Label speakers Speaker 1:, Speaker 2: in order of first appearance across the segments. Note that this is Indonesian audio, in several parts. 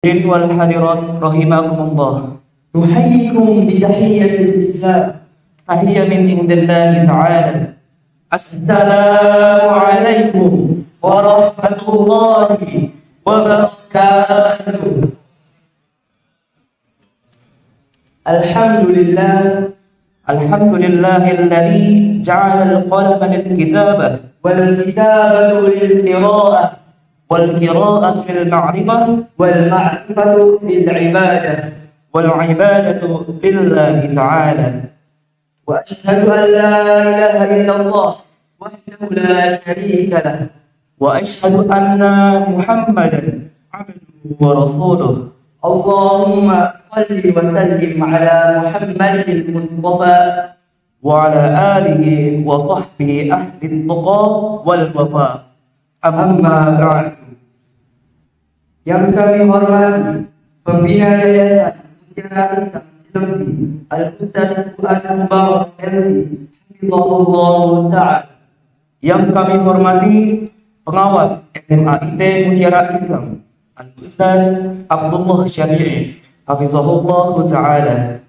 Speaker 1: والحاضرات رحمكم الله.
Speaker 2: نحييكم بتحية الإسلام،
Speaker 1: تحية من عند الله تعالى.
Speaker 2: السلام عليكم ورحمة الله وبركاته. الحمد لله
Speaker 1: الذي جعل القلم للكتابة
Speaker 2: والكتابة للقراءة
Speaker 1: والقراءة للمعرفة
Speaker 2: والمعرفة للعبادة
Speaker 1: والعبادة لله تعالى.
Speaker 2: وأشهد أن لا إله إلا الله وحده لا شريك له،
Speaker 1: وأشهد أن محمدا عبده ورسوله.
Speaker 2: اللهم صل وسلم على محمد المصطفى
Speaker 1: وعلى آله وصحبه أهل التقى والوفاء. أما بعد.
Speaker 2: Yang kami hormati pembina Yayasan Mutiara Islam Cilemsi Al-Ustaz Fuad Mubarak MT Hafizahullah Ta'ala.
Speaker 1: Yang kami hormati pengawas SMA IT Mutiara Islam Al-Ustaz Abdullah Syafi'i Hafizahullah Ta'ala.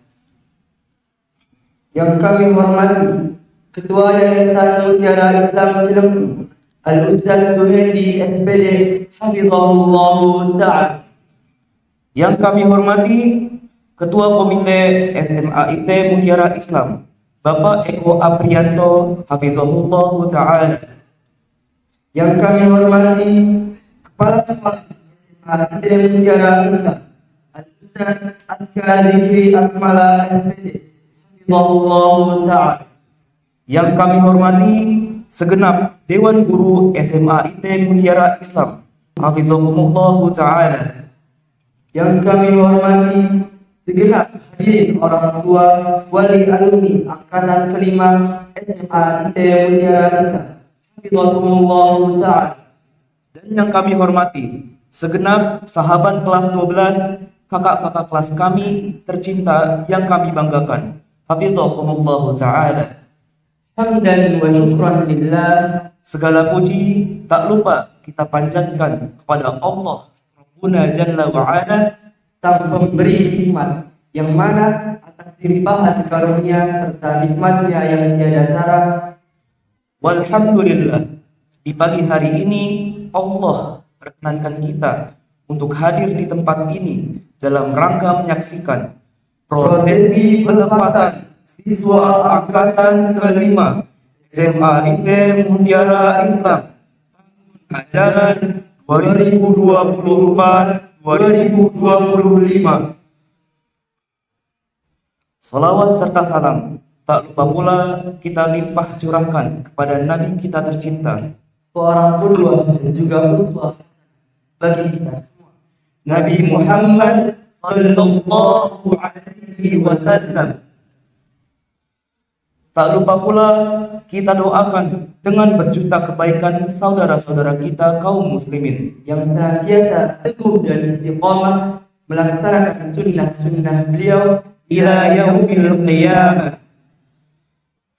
Speaker 2: Yang kami hormati Ketua Yayasan Mutiara Islam Cilemsi Al-Ustaz Suhendi SPD Hafizahullah Ta'ala.
Speaker 1: Yang kami hormati Ketua Komite SMA IT Mutiara Islam Bapak Eko Aprianto Hafizahullah Ta'ala.
Speaker 2: Yang kami hormati Kepala Sekolah SMA IT Mutiara Islam Al-Ustaz Askar Zikri Akmala SPD Hafizahullah Ta'ala.
Speaker 1: Yang kami hormati segenap Dewan Guru SMA IT Mutiara Islam Hafizahumullah Ta'ala.
Speaker 2: Yang kami hormati segenap hadirin orang tua wali alumni angkatan kelima SMA IT Mutiara Islam Hafizahumullah Ta'ala.
Speaker 1: Dan yang kami hormati segenap sahabat kelas 12, kakak-kakak kelas kami tercinta yang kami banggakan. Hafizahumullah Ta'ala.
Speaker 2: Hamdan wa syukran lillah.
Speaker 1: Segala puji tak lupa kita panjatkan kepada Allah Rabbuna Jalla wa'ala,
Speaker 2: sang pemberi nikmat yang mana atas limpahan karunia serta nikmatnya yang tiada tara.
Speaker 1: Walhamdulillah, di pagi hari ini Allah berkenankan kita untuk hadir di tempat ini dalam rangka menyaksikan prosesi pelepasan siswa angkatan kelima SMA IT Mutiara Islam ajaran 2024-2025. Salawat serta salam tak lupa pula kita limpah curahkan kepada Nabi kita tercinta,
Speaker 2: Seorang qudwah dan juga uswah bagi kita semua,
Speaker 1: Nabi Muhammad sallallahu alaihi wasallam. Tak lupa pula kita doakan dengan berjuta kebaikan saudara-saudara kita kaum muslimin
Speaker 2: yang senantiasa teguh dan istiqamah melaksanakan sunnah-sunnah beliau
Speaker 1: ila yaumil qiyamah.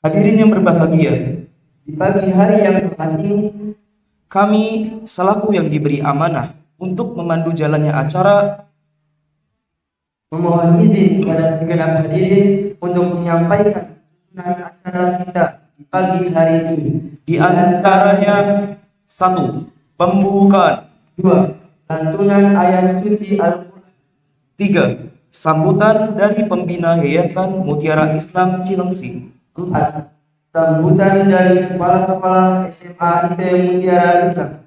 Speaker 1: Hadirin yang berbahagia,
Speaker 2: di pagi hari yang hangat ini
Speaker 1: kami selaku yang diberi amanah untuk memandu jalannya acara
Speaker 2: memohon izin kepada segenap hadirin untuk menyampaikan acara kita di pagi hari ini.
Speaker 1: Di antaranya 1. Pembukaan.
Speaker 2: 2. Lantunan ayat suci Al-Quran.
Speaker 1: 3. Sambutan dari pembina Yayasan Mutiara Islam Cilengsi.
Speaker 2: 4. Sambutan dari Kepala Sekolah SMA IT Mutiara Islam.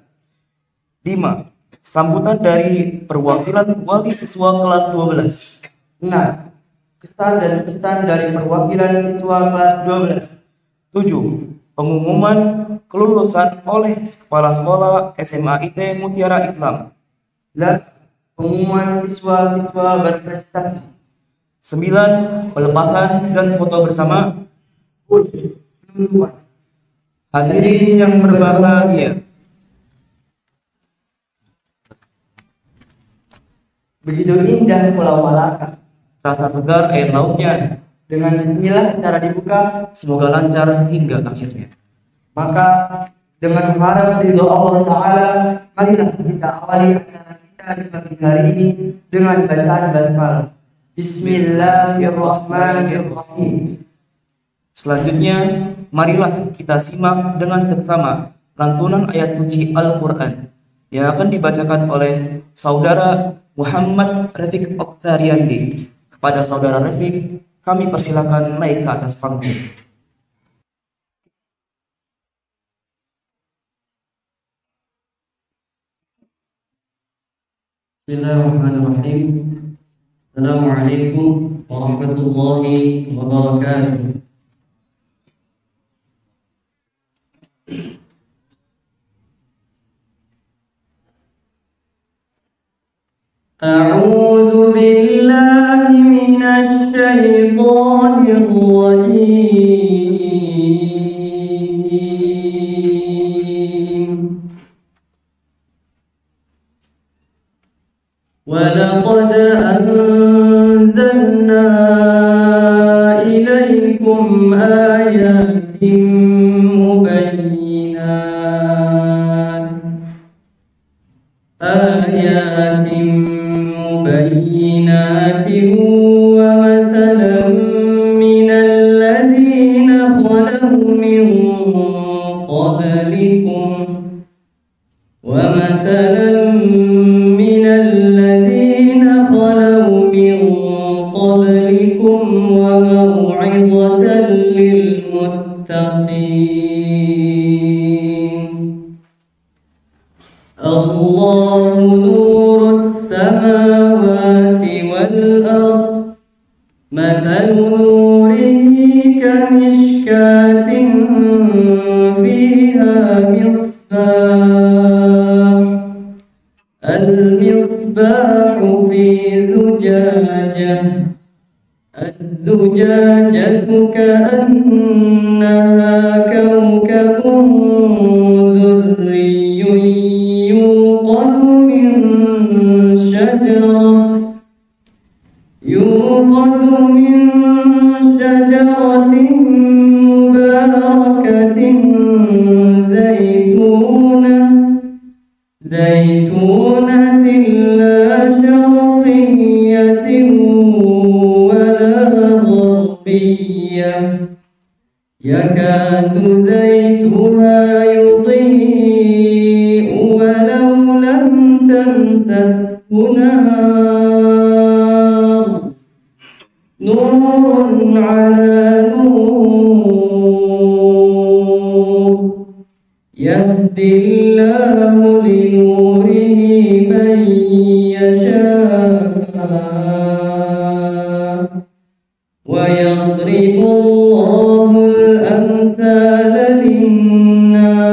Speaker 1: 5. Sambutan dari perwakilan wali siswa kelas 12.
Speaker 2: 6. Kesan dan pesan dari perwakilan siswa kelas 12.
Speaker 1: 7. Pengumuman kelulusan oleh Kepala Sekolah SMA IT Mutiara Islam.
Speaker 2: 8. Pengumuman siswa-siswa berprestasi.
Speaker 1: 9. Pelepasan dan foto bersama.
Speaker 2: 10. Penutupan.
Speaker 1: Hadirin yang berbahagia,
Speaker 2: begitu indah Pulau Malaka,
Speaker 1: rasa segar air lautnya.
Speaker 2: Dengan bismillah cara dibuka,
Speaker 1: Semoga lancar hingga akhirnya.
Speaker 2: maka dengan mengharap ridho Allah Ta'ala, marilah kita awali acara kita kita di pagi hari ini dengan bacaan basmalah. Bismillahirrahmanirrahim.
Speaker 1: Selanjutnya, marilah kita simak dengan seksama lantunan ayat suci Al-Quran yang akan dibacakan oleh Saudara Muhammad Rafiq Oktariandi. Kepada Saudara Rafiq, kami persilakan naik ke atas panggung.
Speaker 2: Bismillahirrahmanirrahim. Assalamualaikum warahmatullahi wabarakatuh. أعوذ بالله من الشيطان الرجيم. ولقد أنزلنا إليكم آيات مبينات ومثلا من الذين خلوا من قبلكم وموعظة للمتقين. الله نور السماوات والأرض، مثل نوره كمشكاة فيها المصباح في زجاجة، الزجاجة كأنها كوكب دري يوقد من شجرة مباركة زيتونة لا شرقية ولا غربية، يكاد زيتها يضيء ولو لم تمسسه نار، نور على نور، يهدي الله لنوره من يشاء، ويضرب الله الأمثال للناس،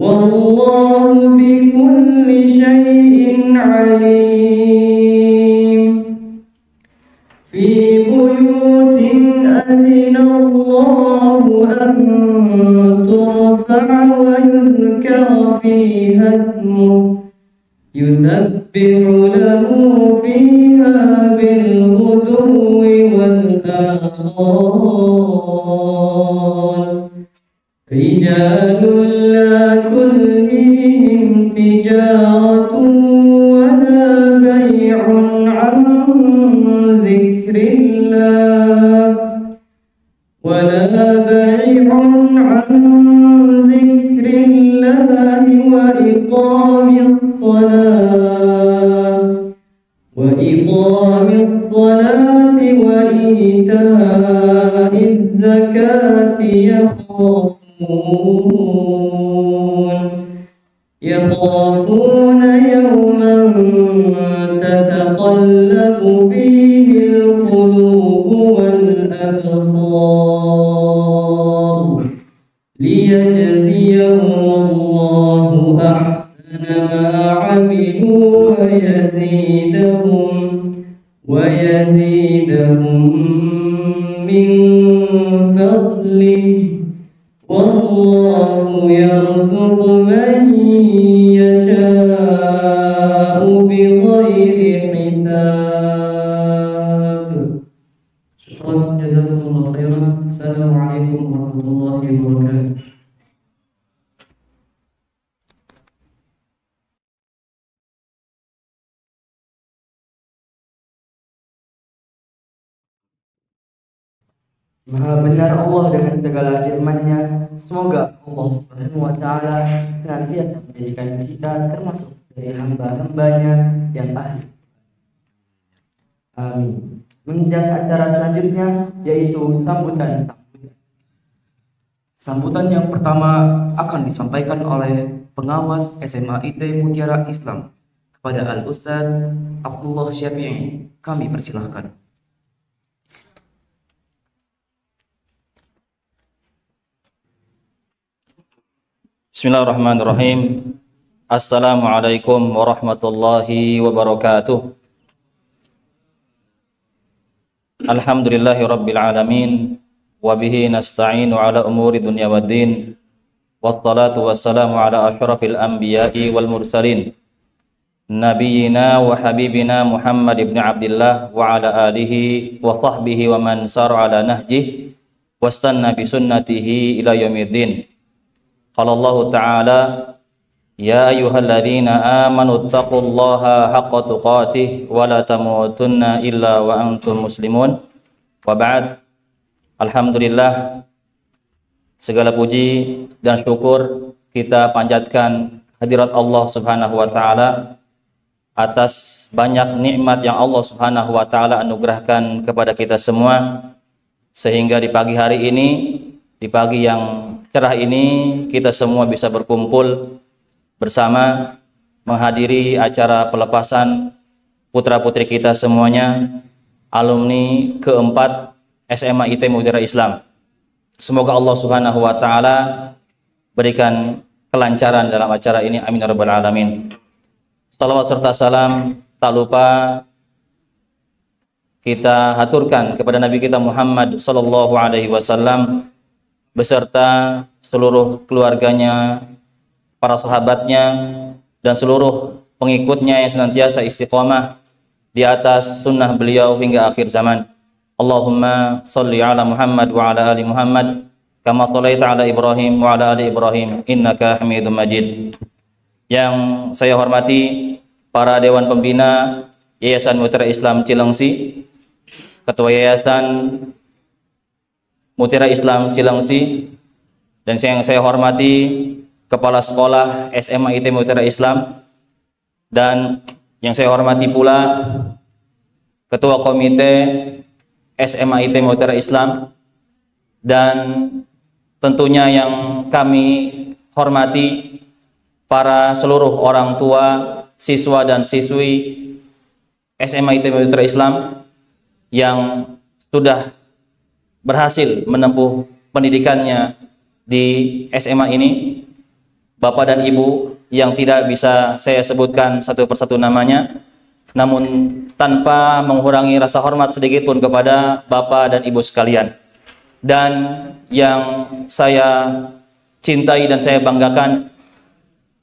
Speaker 2: والله بكل شيء عليم. في بيوت أذن الله أن ترفع ويذكر فيها اسمه يسبح له فيها بالغدو والآصال، رجال لا تلهيهم تجارة ولا بيع عن ذكر الله وإقام الصلاة وإيتاء الزكاة، يخافون يوما تتقلب فيه القلوب والأبصار، ليجزيهم الله أحسن ما عملوا ويزيدهم من فضله، والله يرزق من يشاء بغير حساب. شكرا، جزاكم الله خيرا. السلام عليكم ورحمة الله وبركاته. Maha benar Allah dengan segala firman-Nya. Semoga Allah Subhanahu wa Ta'ala senantiasa menjadikan kita termasuk dari hamba-hambanya yang ahli. Amin. Menginjak acara selanjutnya yaitu sambutan.
Speaker 1: Sambutan yang pertama akan disampaikan oleh pengawas SMA IT Mutiara Islam kepada Al-Ustaz Abdullah Syafi'i. Kami persilahkan.
Speaker 3: Bismillahirrahmanirrahim. Assalamualaikum warahmatullahi wabarakatuh. Alhamdulillahi rabbil alamin. Wabihi nasta'inu ala umuri dunya waddin. Wassalatu wassalamu ala ashrafil anbiya'i wal mursalin, Nabiyyina wa habibina Muhammad ibn Abdillah wa ala alihi wa sahbihi wa man sara ala nahjih wastanna bi sunnatihi ila yaumiddin. Qala Allah Ta'ala, ya ayyuhalladzina amanu taqullaha haqqa tuqatih wa la tamutunna illa wa antum muslimun. Wa ba'd. Alhamdulillah, segala puji dan syukur kita panjatkan hadirat Allah Subhanahu wa Ta'ala atas banyak nikmat yang Allah Subhanahu wa Ta'ala anugerahkan kepada kita semua, sehingga di pagi hari ini, di pagi yang cerah ini, kita semua bisa berkumpul bersama menghadiri acara pelepasan putra-putri kita semuanya, alumni keempat SMA IT Mutiara Islam. Semoga Allah Subhanahu wa Ta'ala berikan kelancaran dalam acara ini, amin ya rabbal alamin. Salawat serta salam tak lupa kita haturkan kepada Nabi kita Muhammad sallallahu alaihi wasallam beserta seluruh keluarganya, para sahabatnya, dan seluruh pengikutnya yang senantiasa istiqamah di atas sunnah beliau hingga akhir zaman. Allahumma salli ala Muhammad wa ala ali Muhammad kama sallaita ala Ibrahim wa ala ali Ibrahim innaka Hamidum Majid. Yang saya hormati para Dewan Pembina Yayasan Mutiara Islam Cilengsi, Ketua Yayasan Mutiara Islam Cilengsi, dan yang saya hormati Kepala Sekolah SMA IT Mutiara Islam, dan yang saya hormati pula Ketua Komite SMA IT Mutiara Islam, dan tentunya yang kami hormati para seluruh orang tua, siswa dan siswi SMA IT Mutiara Islam yang sudah berhasil menempuh pendidikannya di SMA ini, Bapak dan Ibu yang tidak bisa saya sebutkan satu persatu namanya, namun tanpa mengurangi rasa hormat sedikit pun kepada Bapak dan Ibu sekalian. Dan yang saya cintai dan saya banggakan,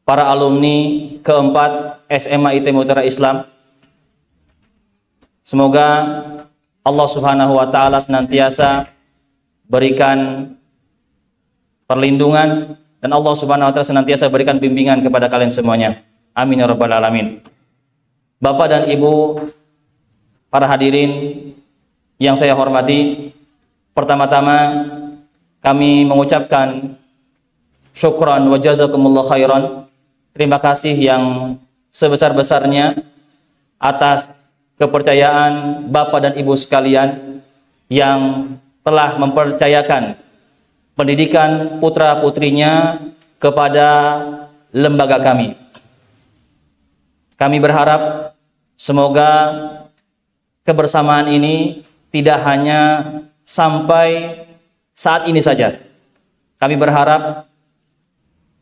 Speaker 3: para alumni keempat SMA IT Mutiara Islam. Semoga Allah Subhanahu wa Ta'ala senantiasa berikan perlindungan, dan Allah Subhanahu wa Ta'ala senantiasa berikan bimbingan kepada kalian semuanya. Amin ya rabbal alamin. Bapak dan Ibu, para hadirin yang saya hormati, pertama-tama kami mengucapkan syukran wa jazakumullah khairan. Terima kasih yang sebesar-besarnya atas kepercayaan Bapak dan Ibu sekalian yang telah mempercayakan pendidikan putra-putrinya kepada lembaga kami. Kami berharap semoga kebersamaan ini tidak hanya sampai saat ini saja. Kami berharap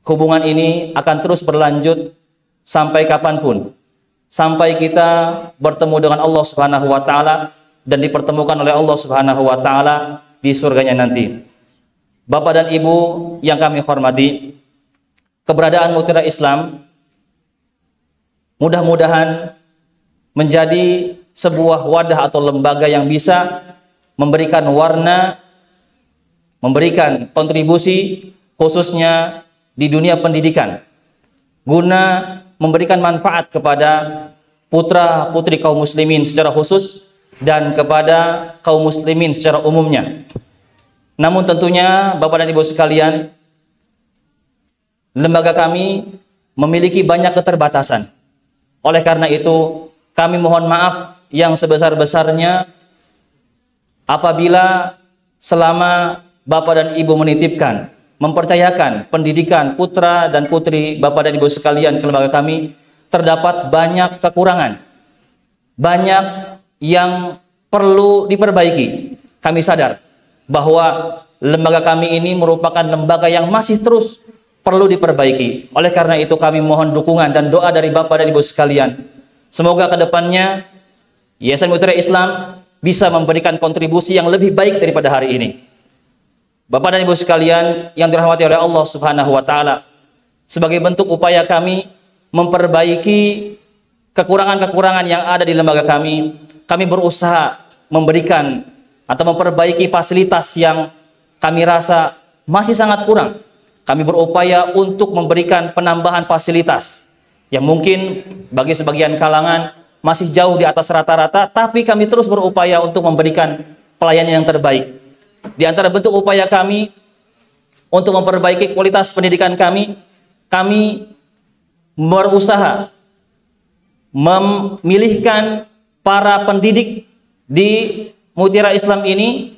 Speaker 3: hubungan ini akan terus berlanjut sampai kapanpun, sampai kita bertemu dengan Allah Subhanahu wa Ta'ala dan dipertemukan oleh Allah Subhanahu wa Ta'ala di surganya nanti. Bapak dan Ibu yang kami hormati, keberadaan Mutiara Islam mudah-mudahan menjadi sebuah wadah atau lembaga yang bisa memberikan warna, memberikan kontribusi khususnya di dunia pendidikan, guna memberikan manfaat kepada putra-putri kaum muslimin secara khusus dan kepada kaum muslimin secara umumnya. Namun tentunya Bapak dan Ibu sekalian, lembaga kami memiliki banyak keterbatasan. Oleh karena itu, kami mohon maaf yang sebesar-besarnya apabila selama Bapak dan Ibu menitipkan, mempercayakan pendidikan putra dan putri Bapak dan Ibu sekalian ke lembaga kami, terdapat banyak kekurangan, banyak yang perlu diperbaiki. Kami sadar bahwa lembaga kami ini merupakan lembaga yang masih terus perlu diperbaiki. Oleh karena itu kami mohon dukungan dan doa dari Bapak dan Ibu sekalian. Semoga ke depannya Yayasan Mutiara Islam bisa memberikan kontribusi yang lebih baik daripada hari ini. Bapak dan Ibu sekalian yang dirahmati oleh Allah Subhanahu wa taala, sebagai bentuk upaya kami memperbaiki kekurangan-kekurangan yang ada di lembaga kami berusaha memberikan atau memperbaiki fasilitas yang kami rasa masih sangat kurang. Kami berupaya untuk memberikan penambahan fasilitas yang mungkin bagi sebagian kalangan masih jauh di atas rata-rata, tapi kami terus berupaya untuk memberikan pelayanan yang terbaik. Di antara bentuk upaya kami untuk memperbaiki kualitas pendidikan kami berusaha memilihkan para pendidik di Mutiara Islam ini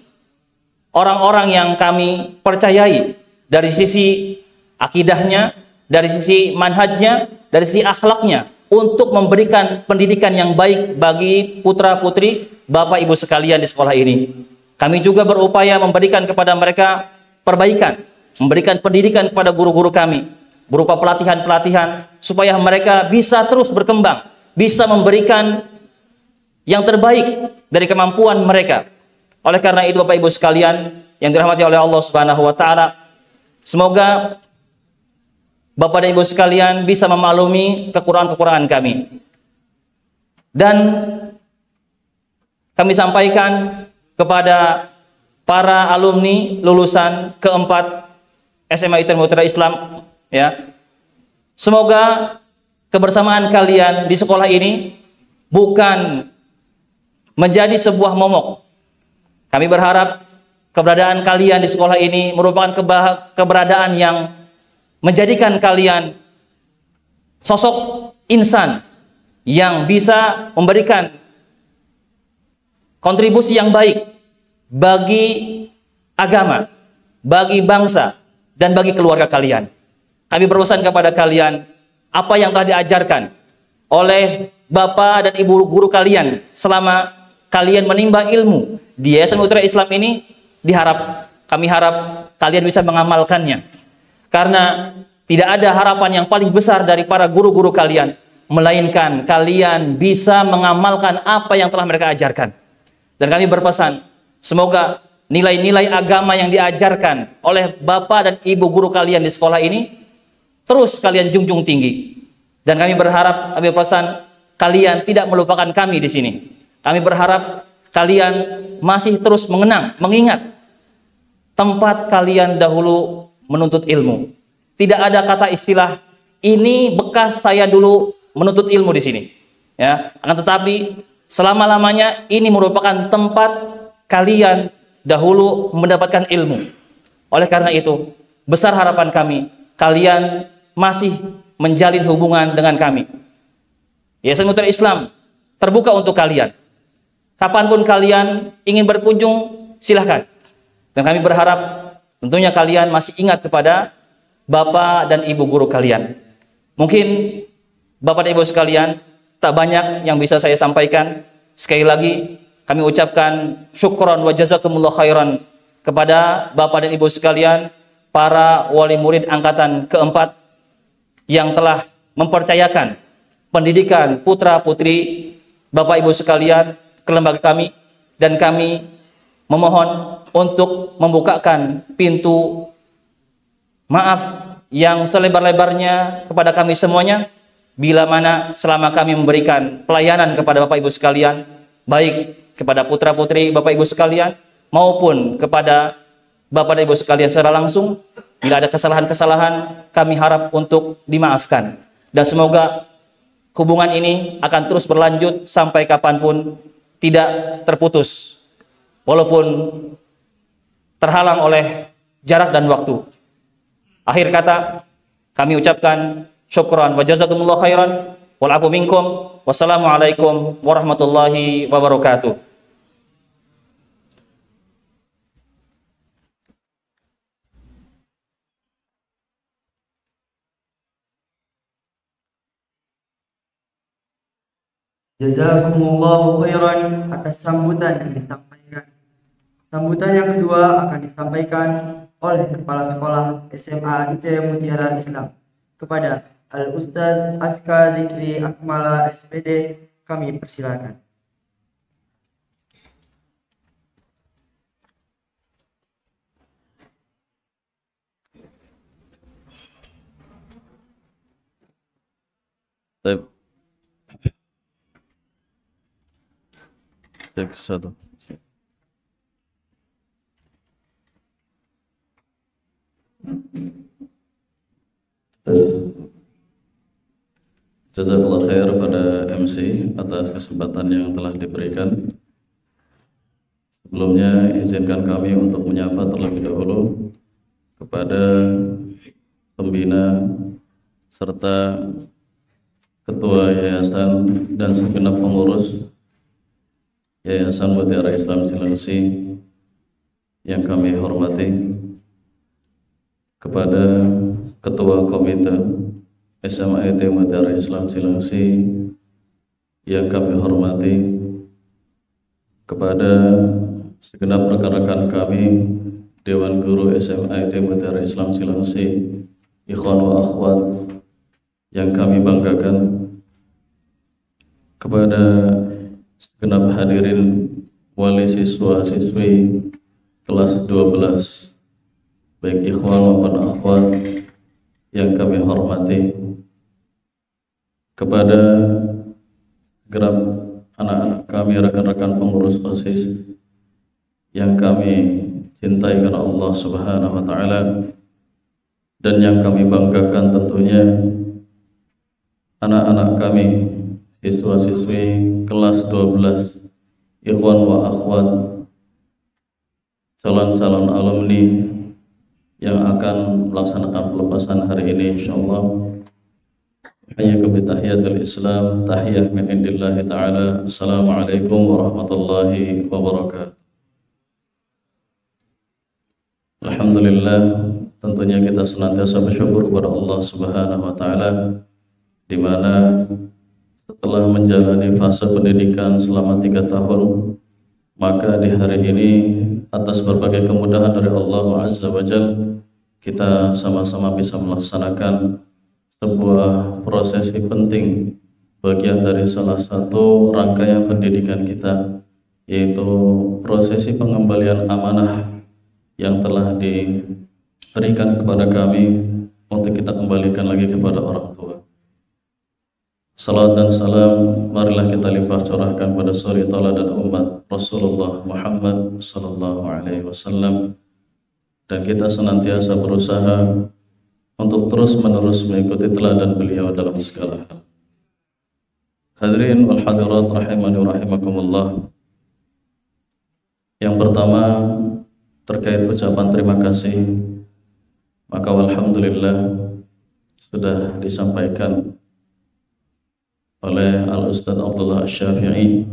Speaker 3: orang-orang yang kami percayai dari sisi akidahnya, dari sisi manhajnya, dari sisi akhlaknya, untuk memberikan pendidikan yang baik bagi putra-putri Bapak Ibu sekalian di sekolah ini. Kami juga berupaya memberikan kepada mereka perbaikan, memberikan pendidikan kepada guru-guru kami, berupa pelatihan-pelatihan, supaya mereka bisa terus berkembang, bisa memberikan yang terbaik dari kemampuan mereka. Oleh karena itu Bapak Ibu sekalian yang dirahmati oleh Allah Subhanahu wa taala, semoga Bapak dan Ibu sekalian bisa memaklumi kekurangan-kekurangan kami. Dan kami sampaikan kepada para alumni lulusan keempat SMA ITN Mutiara Islam, ya. Semoga kebersamaan kalian di sekolah ini bukan menjadi sebuah momok. Kami berharap keberadaan kalian di sekolah ini merupakan keberadaan yang menjadikan kalian sosok insan yang bisa memberikan kontribusi yang baik bagi agama, bagi bangsa, dan bagi keluarga kalian. Kami berpesan kepada kalian, apa yang telah diajarkan oleh Bapak dan Ibu guru kalian selama kalian menimba ilmu di Yayasan Mutiara Islam ini, kami harap kalian bisa mengamalkannya. Karena tidak ada harapan yang paling besar dari para guru-guru kalian, melainkan kalian bisa mengamalkan apa yang telah mereka ajarkan. Dan kami berpesan, semoga nilai-nilai agama yang diajarkan oleh Bapak dan Ibu guru kalian di sekolah ini terus kalian junjung tinggi. Dan kami berharap, kami berpesan, kalian tidak melupakan kami di sini. Kami berharap kalian masih terus mengingat tempat kalian dahulu menuntut ilmu. Tidak ada kata istilah ini bekas saya dulu menuntut ilmu di sini. Ya, akan tetapi selama-lamanya ini merupakan tempat kalian dahulu mendapatkan ilmu. Oleh karena itu, besar harapan kami, kalian masih menjalin hubungan dengan kami. Yayasan Mutiara Islam terbuka untuk kalian. Kapanpun kalian ingin berkunjung, silahkan. Dan kami berharap tentunya kalian masih ingat kepada Bapak dan Ibu guru kalian. Mungkin Bapak dan Ibu sekalian, tak banyak yang bisa saya sampaikan. Sekali lagi, kami ucapkan syukron wa jazakumullah khairan kepada Bapak dan Ibu sekalian, para wali murid angkatan keempat yang telah mempercayakan pendidikan putra-putri Bapak Ibu sekalian ke lembaga kami, dan kami memohon untuk membukakan pintu maaf yang selebar-lebarnya kepada kami semuanya, bila mana selama kami memberikan pelayanan kepada Bapak Ibu sekalian, baik kepada putra-putri Bapak Ibu sekalian maupun kepada Bapak dan Ibu sekalian secara langsung, bila ada kesalahan-kesalahan kami harap untuk dimaafkan. Dan semoga hubungan ini akan terus berlanjut sampai kapanpun, tidak terputus. Walaupun terhalang oleh jarak dan waktu. Akhir kata, kami ucapkan syukran wa jazakumullah khairan wal afu minkum. Wassalamualaikum warahmatullahi wabarakatuh.
Speaker 2: Jazakumullahu khairan atas sambutan yang disampaikan. Sambutan yang kedua akan disampaikan oleh Kepala Sekolah SMA IT Mutiara Islam kepada Al-Ustaz Aska Zikri Akmala SPD. Kami persilakan.
Speaker 4: Cek satu. Jazakallah khair pada MC atas kesempatan yang telah diberikan. Sebelumnya izinkan kami untuk menyapa terlebih dahulu kepada pembina serta ketua yayasan dan segenap pengurus Yayasan Mutiara Islam Cilengsi yang kami hormati, kepada ketua komite SMA IT Mutiara Islam Cilengsi yang kami hormati, kepada segenap rekan-rekan kami Dewan Guru SMA IT Mutiara Islam Cilengsi, ikhwan wa akhwat yang kami banggakan, kepada segenap hadirin wali siswa siswi kelas 12 baik ikhwan maupun akhwat yang kami hormati, kepada segenap anak-anak kami, rekan-rekan pengurus OSIS yang kami cintai karena Allah Subhanahu wa taala, dan yang kami banggakan tentunya anak-anak kami siswa-siswi kelas 12 ikhwan wa akhwat, calon-calon alumni yang akan melaksanakan pelepasan hari ini insyaallah. Hayyakum bitahiyatul Islam, tahiyah min indillahi ta'ala. Assalamualaikum warahmatullahi wabarakatuh. Alhamdulillah, tentunya kita senantiasa bersyukur kepada Allah Subhanahu wa taala, di mana setelah menjalani fase pendidikan selama 3 tahun, maka di hari ini atas berbagai kemudahan dari Allah Azza wa Jalla, kita sama-sama bisa melaksanakan sebuah prosesi penting, bagian dari salah satu rangkaian pendidikan kita, yaitu prosesi pengembalian amanah yang telah diberikan kepada kami untuk kita kembalikan lagi kepada orang tua. Salat dan salam marilah kita limpah curahkan pada suri tauladan umat Rasulullah Muhammad sallallahu alaihi wasallam, dan kita senantiasa berusaha untuk terus-menerus mengikuti teladan beliau dalam segala hal. Hadirin wal hadirat rahimani wa rahimakumullah. Yang pertama terkait ucapan terima kasih, maka alhamdulillah sudah disampaikan oleh Al-Ustaz Abdullah Asy-Syafi'i.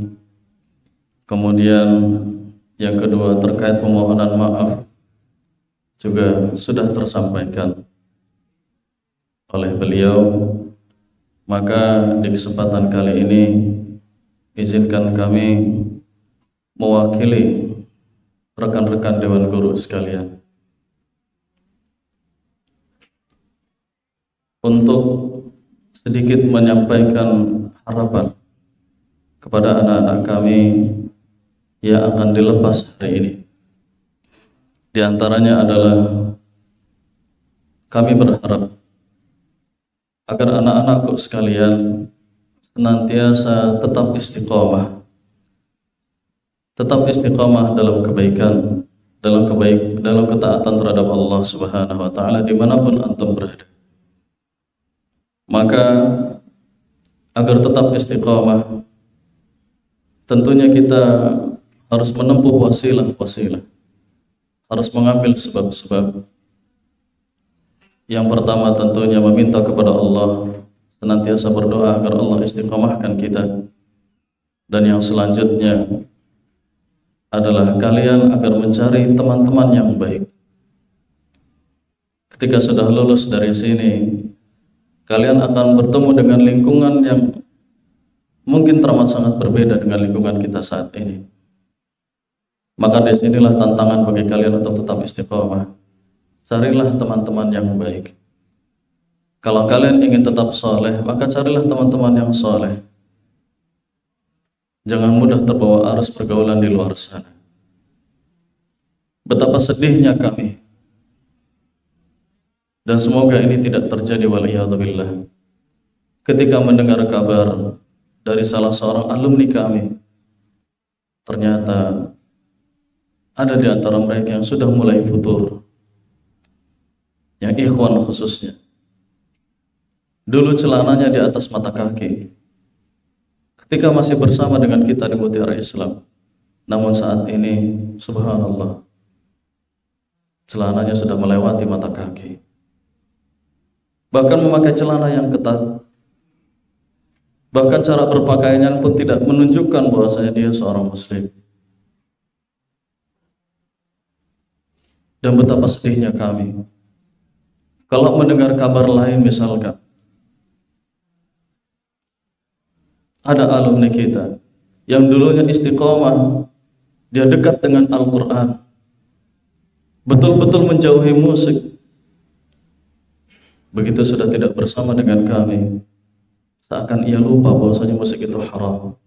Speaker 4: Kemudian yang kedua terkait permohonan maaf juga sudah tersampaikan oleh beliau. Maka di kesempatan kali ini izinkan kami mewakili rekan-rekan Dewan Guru sekalian untuk sedikit menyampaikan harapan kepada anak-anak kami yang akan dilepas hari ini. Di antaranya adalah kami berharap agar anak-anakku sekalian senantiasa tetap istiqamah dalam kebaikan, dalam ketaatan terhadap Allah Subhanahu wa taala dimanapun antum berada. Maka agar tetap istiqamah, tentunya kita harus menempuh wasilah-wasilah, harus mengambil sebab-sebab. Yang pertama tentunya meminta kepada Allah, senantiasa berdoa agar Allah istiqamahkan kita. Dan yang selanjutnya adalah kalian agar mencari teman-teman yang baik. Ketika sudah lulus dari sini, kalian akan bertemu dengan lingkungan yang mungkin teramat sangat berbeda dengan lingkungan kita saat ini. Maka disinilah tantangan bagi kalian untuk tetap istiqamah. Carilah teman-teman yang baik. Kalau kalian ingin tetap soleh, maka carilah teman-teman yang soleh. Jangan mudah terbawa arus pergaulan di luar sana. Betapa sedihnya kami. Dan semoga ini tidak terjadi, waliyadzubillah. Ketika mendengar kabar dari salah seorang alumni kami, ternyata ada di antara mereka yang sudah mulai futur. Yang ikhwan khususnya. Dulu celananya di atas mata kaki. Ketika masih bersama dengan kita di Mutiara Islam. Namun saat ini, subhanallah, celananya sudah melewati mata kaki. Bahkan memakai celana yang ketat. Bahkan cara berpakaiannya pun tidak menunjukkan bahwasanya dia seorang muslim. Dan betapa sedihnya kami kalau mendengar kabar lain, misalkan ada alumni kita yang dulunya istiqomah, dia dekat dengan Al-Quran, betul-betul menjauhi musik. Begitu sudah tidak bersama dengan kami, seakan ia lupa bahwasanya musik itu haram.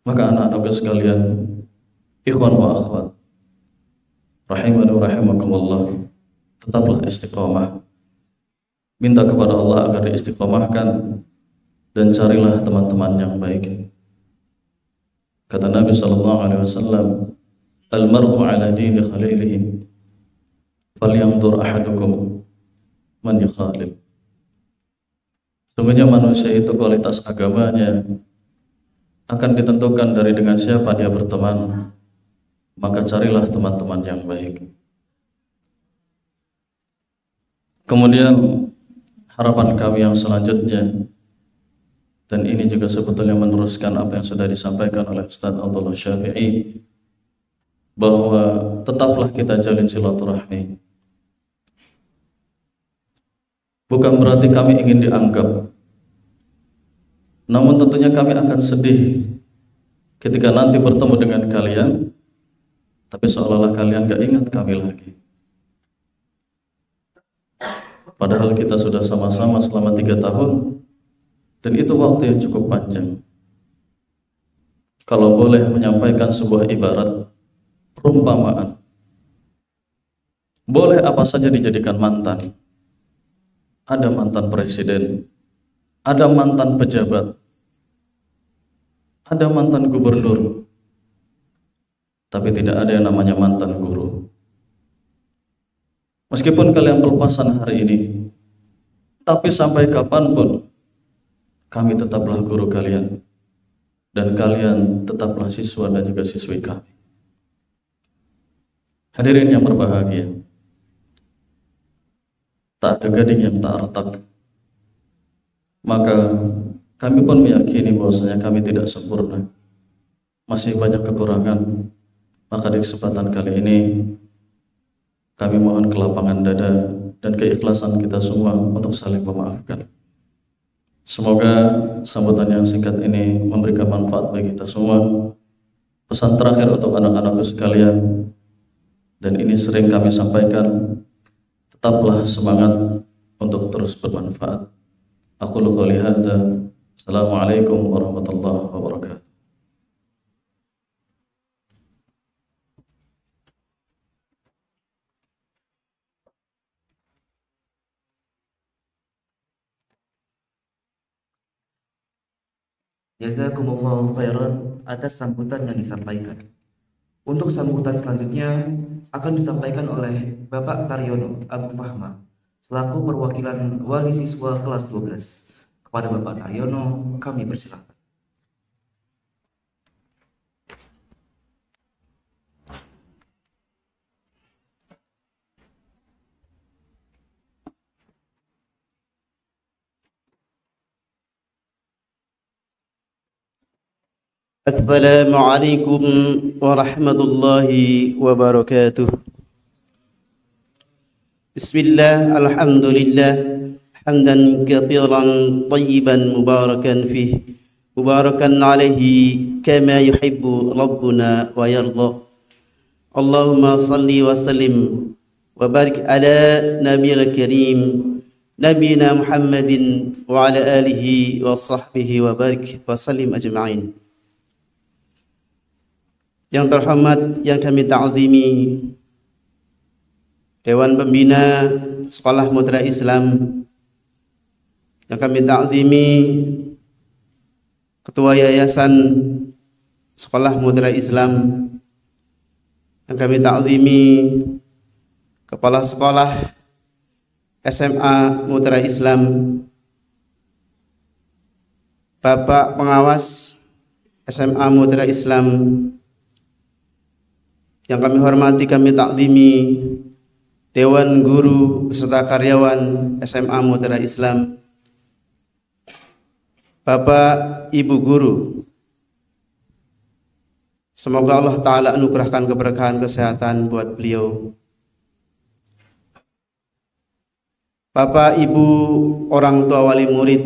Speaker 4: Maka anak-anak sekalian, ikhwan wa akhwat, rahimani wa rahimakumullah, tetaplah istiqamah. Minta kepada Allah agar diistiqamahkan dan carilah teman-teman yang baik. Kata Nabi SAW, "Al-mar'u ala dini khalilihi, falyanzur ahadukum man yukhalil." Sungguhnya manusia itu kualitas agamanya akan ditentukan dari dengan siapa dia berteman. Maka carilah teman-teman yang baik. Kemudian harapan kami yang selanjutnya, dan ini juga sebetulnya meneruskan apa yang sudah disampaikan oleh Ustaz Abdullah Syafi'i, bahwa tetaplah kita jalin silaturahmi. Bukan berarti kami ingin dianggap, namun tentunya kami akan sedih ketika nanti bertemu dengan kalian, tapi seolah-olah kalian gak ingat kami lagi. Padahal kita sudah sama-sama selama 3 tahun, dan itu waktu yang cukup panjang. Kalau boleh menyampaikan sebuah ibarat, perumpamaan, boleh apa saja dijadikan mantan. Ada mantan presiden, ada mantan pejabat, ada mantan gubernur, tapi tidak ada yang namanya mantan guru. Meskipun kalian pelepasan hari ini, tapi sampai kapanpun kami tetaplah guru kalian, dan kalian tetaplah siswa dan juga siswi kami. Hadirin yang berbahagia, tak ada gading yang tak retak. Maka kami pun meyakini bahwasanya kami tidak sempurna, masih banyak kekurangan. Maka di kesempatan kali ini kami mohon kelapangan dada dan keikhlasan kita semua untuk saling memaafkan. Semoga sambutan yang singkat ini memberikan manfaat bagi kita semua. Pesan terakhir untuk anak-anakku sekalian, dan ini sering kami sampaikan, tetaplah semangat untuk terus bermanfaat. Aqulu qouli hadza. Assalamualaikum warahmatullahi wabarakatuh.
Speaker 1: Jazakumullahu khairan atas sambutan yang disampaikan. Untuk sambutan selanjutnya akan disampaikan oleh Bapak Taryono Abu Fahma selaku perwakilan wali siswa kelas 12. Kepada Bapak Taryono kami persilakan.
Speaker 5: Assalamualaikum warahmatullahi wabarakatuh. Bismillah, alhamdulillah, hamdan katsiran tayyiban mubarakan fih, mubarakan alaihi kama yuhibbu rabbuna wa yarda. Allahumma salli wa sallim wa barik ala nabiyil karim nabiyina Muhammadin wa ala alihi wa sahbihi wa barik wa sallim ajma'in. Yang terhormat, yang kami ta'zimi, Dewan Pembina Sekolah Mutiara Islam, yang kami ta'zimi, Ketua Yayasan Sekolah Mutiara Islam, yang kami ta'zimi, Kepala Sekolah SMA Mutiara Islam, Bapak Pengawas SMA Mutiara Islam, yang kami hormati, kami takzimi Dewan Guru beserta karyawan SMA Mutiara Islam, Bapak Ibu Guru, semoga Allah Ta'ala anugerahkan keberkahan kesehatan buat beliau. Bapak Ibu orang tua wali murid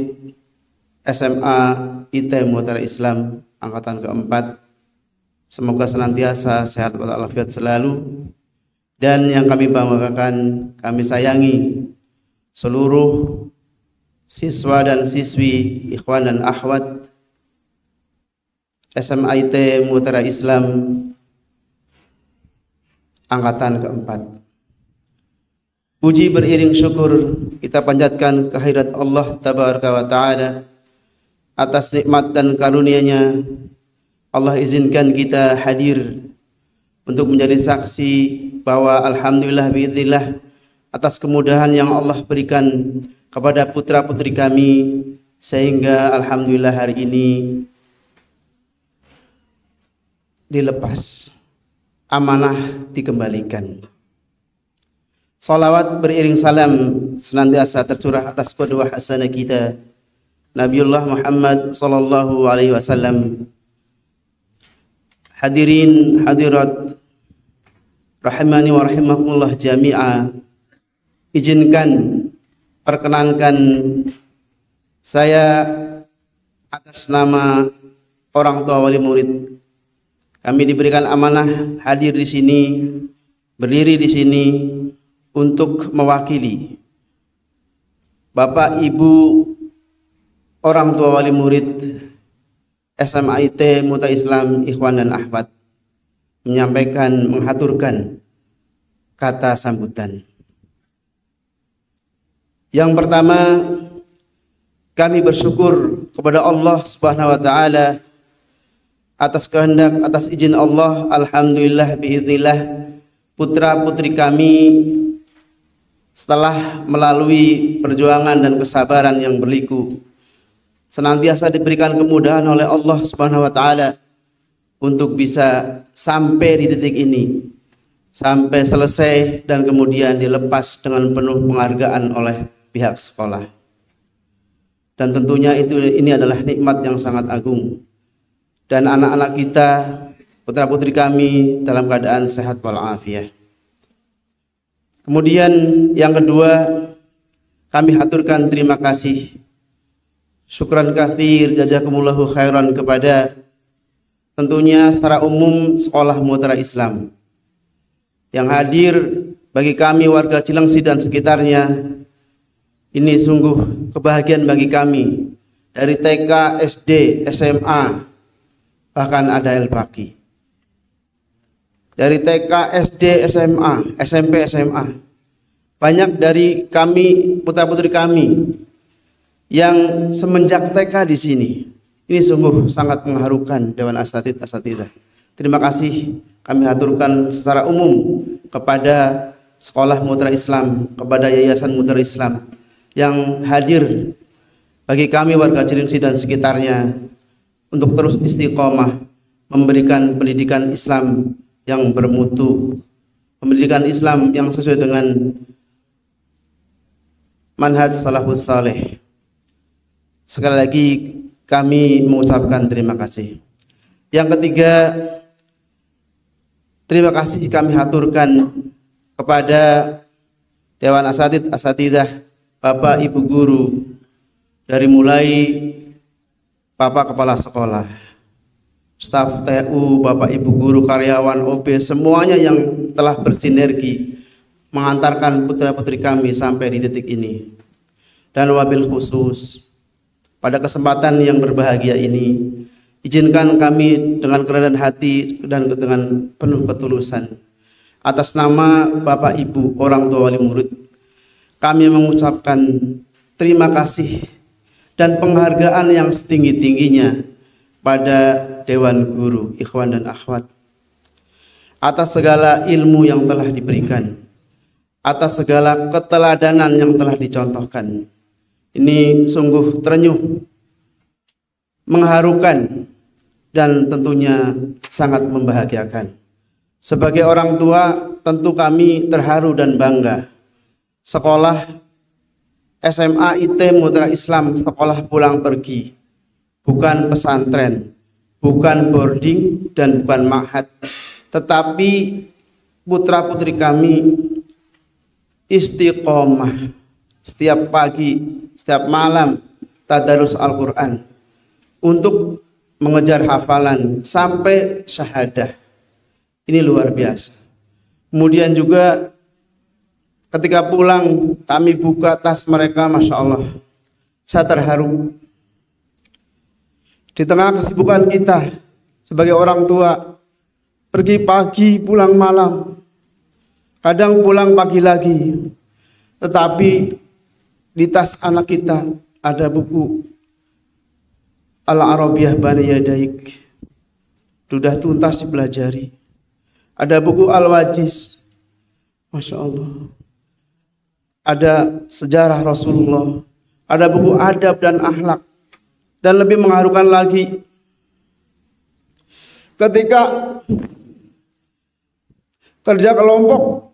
Speaker 5: SMA IT Mutiara Islam angkatan keempat, semoga senantiasa sehat walafiat selalu. Dan yang kami banggakan, kami sayangi seluruh siswa dan siswi, ikhwan dan akhwat SMA IT Mutiara Islam angkatan keempat. Puji beriring syukur kita panjatkan kehadirat Allah Tabaraka wa Ta'ala atas nikmat dan karunia-Nya. Allah izinkan kita hadir untuk menjadi saksi bahwa alhamdulillah biiznillah atas kemudahan yang Allah berikan kepada putra-putri kami, sehingga alhamdulillah hari ini dilepas, amanah dikembalikan. Salawat beriring salam senantiasa tercurah atas qudwah hasanah kita Nabiullah Muhammad sallallahu alaihi wasallam. Hadirin hadirat rahimani wa rahimakumullah jami'a, izinkan perkenankan saya atas nama orang tua wali murid, kami diberikan amanah hadir di sini, berdiri di sini untuk mewakili Bapak Ibu orang tua wali murid SMA IT Mutiara Islam ikhwan dan akhwat, menyampaikan, menghaturkan kata sambutan. Yang pertama, kami bersyukur kepada Allah Subhanahu wa Ta'ala atas kehendak, atas izin Allah, alhamdulillah biiznillah, putra-putri kami setelah melalui perjuangan dan kesabaran yang berliku, senantiasa diberikan kemudahan oleh Allah Subhanahu wa Ta'ala untuk bisa sampai di titik ini, sampai selesai dan kemudian dilepas dengan penuh penghargaan oleh pihak sekolah. Dan tentunya ini adalah nikmat yang sangat agung. Dan anak-anak kita, putra-putri kami dalam keadaan sehat walafiat. Kemudian yang kedua, kami haturkan terima kasih, syukran katsir, jazakumullahu khairan kepada tentunya secara umum Sekolah Mutiara Islam yang hadir bagi kami warga Cilengsi dan sekitarnya. Ini sungguh kebahagiaan bagi kami, dari TK, SD, SMA, bahkan ada Al-Baqi. Dari TK, SD, SMA, SMP, SMA, banyak dari kami, putra-putri kami yang semenjak TK di sini. Ini sungguh sangat mengharukan Dewan Asatidzah. Terima kasih kami haturkan secara umum kepada Sekolah Mutiara Islam, kepada Yayasan Mutiara Islam yang hadir bagi kami warga Cilengsi dan sekitarnya untuk terus istiqomah memberikan pendidikan Islam yang bermutu, pendidikan Islam yang sesuai dengan manhaj salafus saleh. Sekali lagi kami mengucapkan terima kasih. Yang ketiga, terima kasih kami haturkan kepada Dewan Asatidah, Bapak Ibu Guru, dari mulai Bapak Kepala Sekolah, staf TU, Bapak Ibu Guru, karyawan OB, semuanya yang telah bersinergi mengantarkan putra-putri kami sampai di titik ini. Dan wabil khusus, pada kesempatan yang berbahagia ini, izinkan kami dengan kerendahan hati dan dengan penuh ketulusan, atas nama Bapak Ibu, orang tua wali murid, kami mengucapkan terima kasih dan penghargaan yang setinggi-tingginya pada Dewan Guru, ikhwan dan akhwat, atas segala ilmu yang telah diberikan, atas segala keteladanan yang telah dicontohkan. Ini sungguh terenyuh, mengharukan, dan tentunya sangat membahagiakan. Sebagai orang tua, tentu kami terharu dan bangga. Sekolah SMA IT Mutiara Islam, sekolah pulang pergi, bukan pesantren, bukan boarding, dan bukan ma'had, tetapi putra-putri kami istiqomah setiap pagi, setiap malam tadarus Al-Quran untuk mengejar hafalan sampai syahadah. Ini luar biasa. Kemudian juga ketika pulang kami buka tas mereka, Masya Allah, saya terharu. Di tengah kesibukan kita sebagai orang tua, pergi pagi pulang malam, kadang pulang pagi lagi, tetapi di tas anak kita ada buku Al-Arabiyah Bani Yadaik, sudah tuntas dipelajari. Ada buku Al-Wajiz, Masya Allah. Ada sejarah Rasulullah, ada buku adab dan akhlak. Dan lebih mengharukan lagi, ketika kerja kelompok,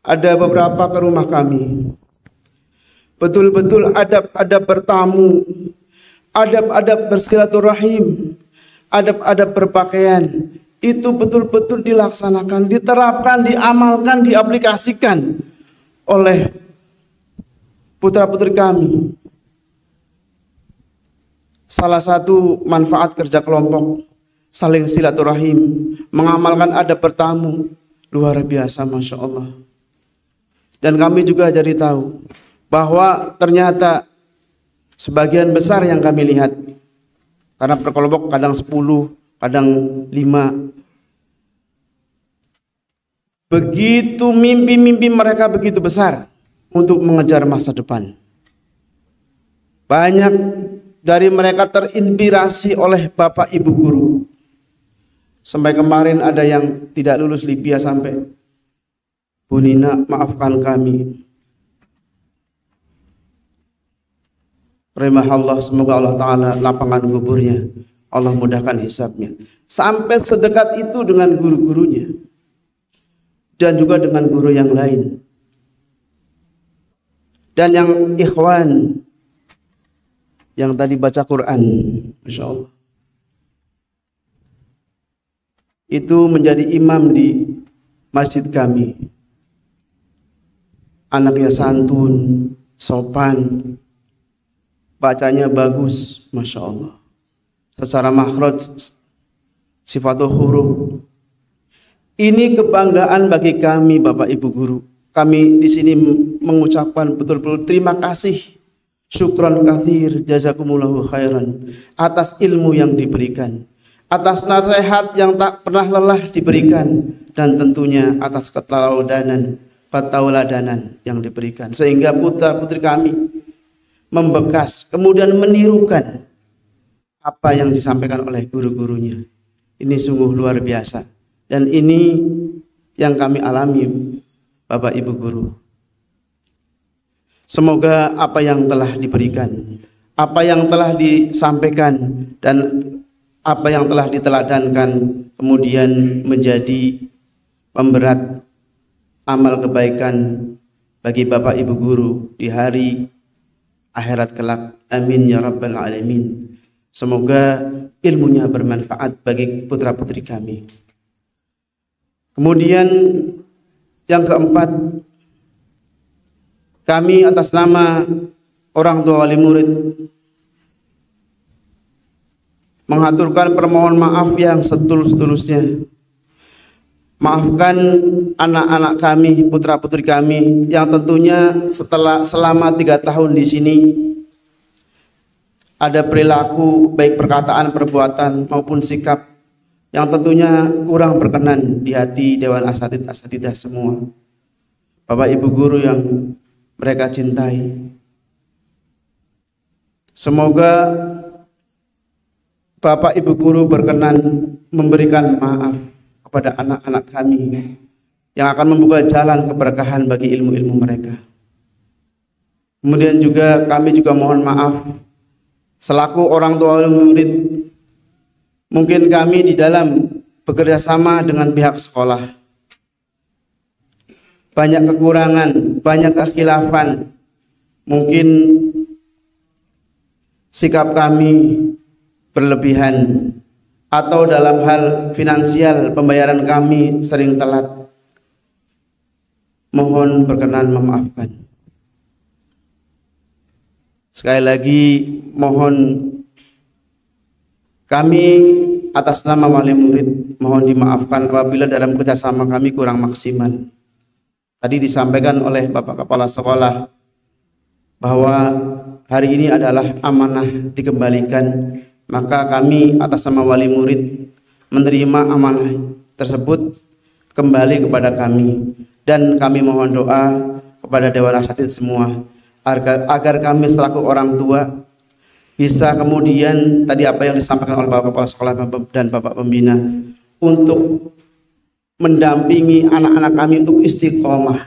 Speaker 5: ada beberapa ke rumah kami, betul-betul adab-adab bertamu, adab-adab bersilaturahim, adab-adab berpakaian, itu betul-betul dilaksanakan, diterapkan, diamalkan, diaplikasikan oleh putra-putri kami. Salah satu manfaat kerja kelompok, saling silaturahim, mengamalkan adab bertamu, luar biasa, Masya Allah. Dan kami juga jadi tahu bahwa ternyata sebagian besar yang kami lihat, karena berkelompok kadang 10, kadang 5, begitu mimpi-mimpi mereka begitu besar untuk mengejar masa depan. Banyak dari mereka terinspirasi oleh Bapak Ibu Guru. Sampai kemarin ada yang tidak lulus Libya sampai, Bu Nina, maafkan kami. Rahimahullah, semoga Allah Ta'ala lapangkan kuburnya, Allah mudahkan hisabnya. Sampai sedekat itu dengan guru-gurunya dan juga dengan guru yang lain. Dan yang ikhwan yang tadi baca Quran, Masya Allah, itu menjadi imam di masjid kami. Anaknya santun, sopan, bacanya bagus, Masya Allah. Secara makhraj, sifatul huruf. Ini kebanggaan bagi kami, Bapak Ibu Guru. Kami di sini mengucapkan betul-betul terima kasih, syukran katsir, jazakumullahu khairan, atas ilmu yang diberikan, atas nasihat yang tak pernah lelah diberikan, dan tentunya atas ketauladanan yang diberikan, sehingga putra-putri kami membekas, kemudian menirukan apa yang disampaikan oleh guru-gurunya. Ini sungguh luar biasa, dan ini yang kami alami, Bapak Ibu Guru. Semoga apa yang telah diberikan, apa yang telah disampaikan, dan apa yang telah diteladankan kemudian menjadi pemberat amal kebaikan bagi Bapak Ibu Guru di hari akhirat kelak. Amin ya rabbal alamin. Semoga ilmunya bermanfaat bagi putra-putri kami. Kemudian yang keempat, kami atas nama orang tua wali murid mengaturkan permohonan maaf yang setulus-tulusnya. Maafkan anak-anak kami, putra-putri kami yang tentunya selama 3 tahun di sini ada perilaku baik perkataan, perbuatan maupun sikap yang tentunya kurang berkenan di hati Dewan Asatidah semua. Bapak Ibu guru yang mereka cintai, semoga Bapak Ibu guru berkenan memberikan maaf kepada anak-anak kami yang akan membuka jalan keberkahan bagi ilmu-ilmu mereka. Kemudian juga kami juga mohon maaf selaku orang tua murid, mungkin kami di dalam bekerja sama dengan pihak sekolah banyak kekurangan, banyak kekhilafan, mungkin sikap kami berlebihan, atau dalam hal finansial pembayaran kami sering telat. Mohon berkenan memaafkan. Sekali lagi mohon kami atas nama wali murid mohon dimaafkan apabila dalam kerjasama kami kurang maksimal. Tadi disampaikan oleh Bapak Kepala Sekolah bahwa hari ini adalah amanah dikembalikan. Maka kami atas nama wali murid menerima amanah tersebut kembali kepada kami, dan kami mohon doa kepada Dewan Asatidz semua agar kami selaku orang tua bisa kemudian tadi apa yang disampaikan oleh Bapak Kepala Sekolah dan Bapak Pembina untuk mendampingi anak-anak kami untuk istiqomah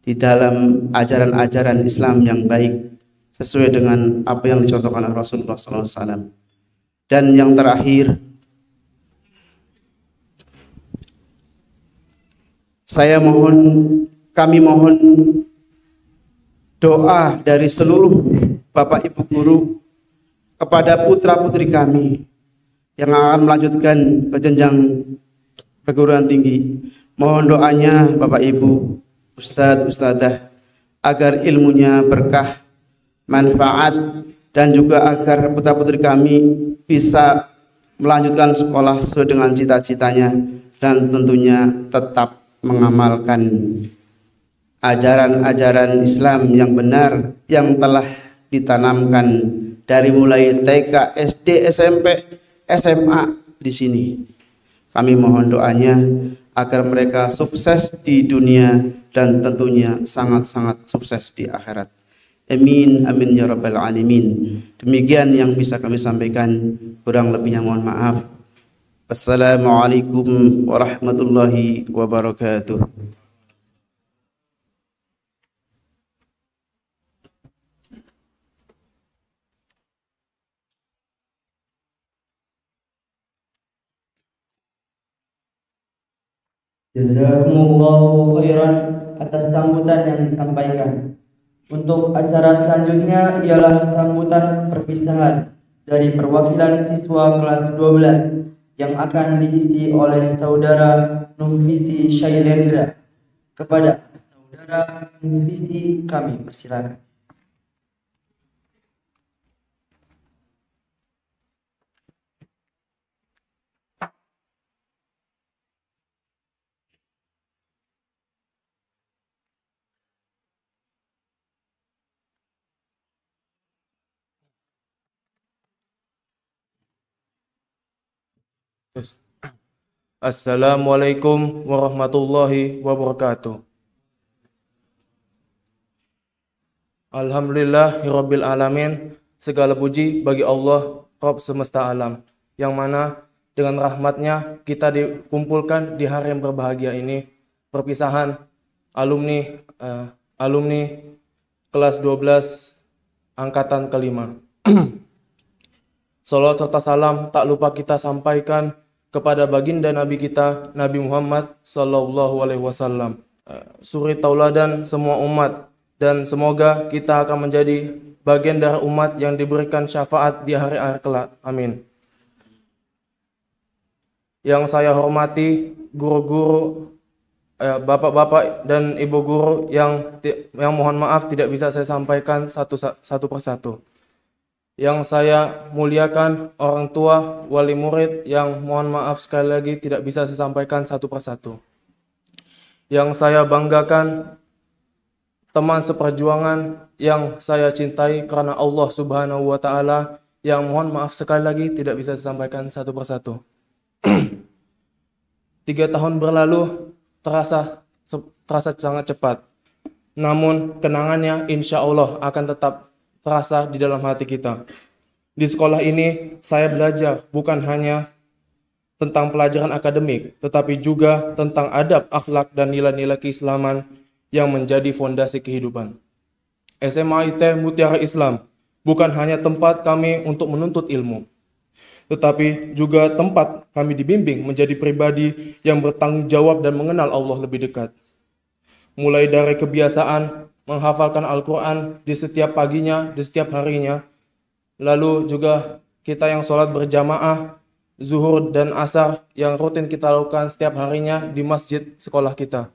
Speaker 5: di dalam ajaran-ajaran Islam yang baik sesuai dengan apa yang dicontohkan oleh Rasulullah SAW. Dan yang terakhir, kami mohon doa dari seluruh Bapak Ibu guru kepada putra-putri kami yang akan melanjutkan ke jenjang perguruan tinggi. Mohon doanya Bapak Ibu, Ustadz, Ustadzah, agar ilmunya berkah, manfaat, dan juga agar putra-putri kami bisa melanjutkan sekolah sesuai dengan cita-citanya dan tentunya tetap mengamalkan ajaran-ajaran Islam yang benar yang telah ditanamkan dari mulai TK, SD, SMP, SMA di sini. Kami mohon doanya agar mereka sukses di dunia dan tentunya sangat-sangat sukses di akhirat. Amin, amin ya rabbal alamin. Demikian yang bisa kami sampaikan, kurang lebihnya mohon maaf. Assalamualaikum warahmatullahi wabarakatuh.
Speaker 2: Jazakumullahu khairan atas sambutan yang disampaikan. Untuk acara selanjutnya ialah sambutan perpisahan dari perwakilan siswa kelas 12 yang akan diisi oleh Saudara Nufisi Shailendra. Kepada Saudara Nufisi kami persilakan.
Speaker 6: Assalamualaikum warahmatullahi wabarakatuh. Alhamdulillahirabbil alamin. Segala puji bagi Allah Rabb semesta alam, yang mana dengan rahmatnya kita dikumpulkan di hari yang berbahagia ini. Perpisahan alumni kelas 12 angkatan kelima. Salawat serta salam tak lupa kita sampaikan kepada baginda Nabi kita, Nabi Muhammad Sallallahu Alaihi Wasallam, suri tauladan semua umat, dan semoga kita akan menjadi bagian dari umat yang diberikan syafaat di hari-hari kelak. Amin. Yang saya hormati guru-guru, bapak-bapak dan ibu guru yang mohon maaf tidak bisa saya sampaikan satu persatu. Yang saya muliakan orang tua, wali murid yang mohon maaf sekali lagi tidak bisa saya sampaikan satu persatu. Yang saya banggakan teman seperjuangan yang saya cintai karena Allah Subhanahu wa Ta'ala yang mohon maaf sekali lagi tidak bisa saya sampaikan satu persatu. 3 tahun berlalu terasa sangat cepat. Namun kenangannya insya Allah akan tetap terasa di dalam hati kita. Di sekolah ini saya belajar bukan hanya tentang pelajaran akademik, tetapi juga tentang adab, akhlak, dan nilai-nilai keislaman yang menjadi fondasi kehidupan. SMA IT Mutiara Islam bukan hanya tempat kami untuk menuntut ilmu, tetapi juga tempat kami dibimbing menjadi pribadi yang bertanggung jawab dan mengenal Allah lebih dekat. Mulai dari kebiasaan menghafalkan Al-Quran di setiap paginya, di setiap harinya, lalu juga kita yang sholat berjamaah, zuhur dan asar yang rutin kita lakukan setiap harinya di masjid sekolah kita.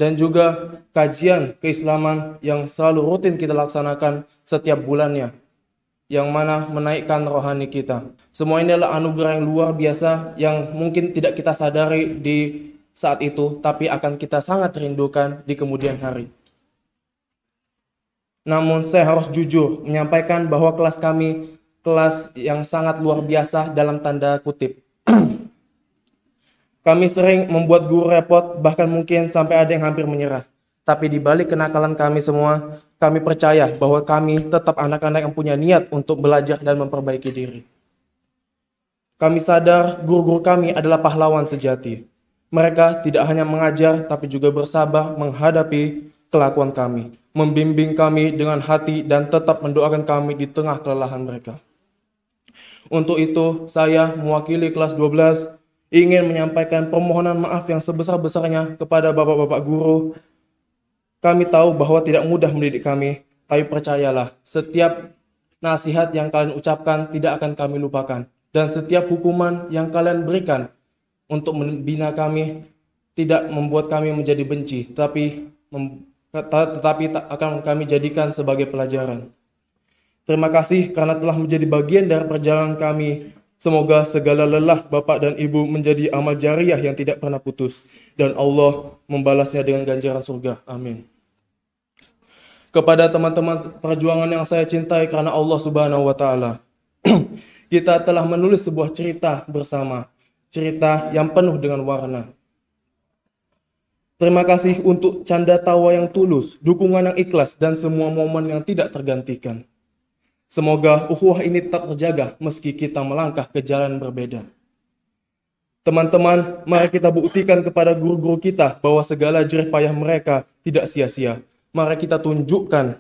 Speaker 6: Dan juga kajian keislaman yang selalu rutin kita laksanakan setiap bulannya, yang mana menaikkan rohani kita. Semua ini adalah anugerah yang luar biasa yang mungkin tidak kita sadari di saat itu, tapi akan kita sangat rindukan di kemudian hari. Namun saya harus jujur menyampaikan bahwa kelas kami kelas yang sangat luar biasa dalam tanda kutip. Kami sering membuat guru repot, bahkan mungkin sampai ada yang hampir menyerah. Tapi di balik kenakalan kami semua, kami percaya bahwa kami tetap anak-anak yang punya niat untuk belajar dan memperbaiki diri. Kami sadar guru-guru kami adalah pahlawan sejati. Mereka tidak hanya mengajar, tapi juga bersabar menghadapi kelakuan kami, membimbing kami dengan hati dan tetap mendoakan kami di tengah kelelahan mereka. Untuk itu, saya mewakili kelas 12 ingin menyampaikan permohonan maaf yang sebesar-besarnya kepada bapak-bapak guru. Kami tahu bahwa tidak mudah mendidik kami, tapi percayalah, setiap nasihat yang kalian ucapkan tidak akan kami lupakan. Dan setiap hukuman yang kalian berikan untuk membina kami tidak membuat kami menjadi benci, tetapi akan kami jadikan sebagai pelajaran. Terima kasih karena telah menjadi bagian dari perjalanan kami. Semoga segala lelah Bapak dan Ibu menjadi amal jariah yang tidak pernah putus, dan Allah membalasnya dengan ganjaran surga. Amin. Kepada teman-teman perjuangan yang saya cintai karena Allah Subhanahu wa Ta'ala, kita telah menulis sebuah cerita bersama, cerita yang penuh dengan warna. Terima kasih untuk canda tawa yang tulus, dukungan yang ikhlas, dan semua momen yang tidak tergantikan. Semoga ukhuwah ini tetap terjaga meski kita melangkah ke jalan berbeda. Teman-teman, mari kita buktikan kepada guru-guru kita bahwa segala jerih payah mereka tidak sia-sia. Mari kita tunjukkan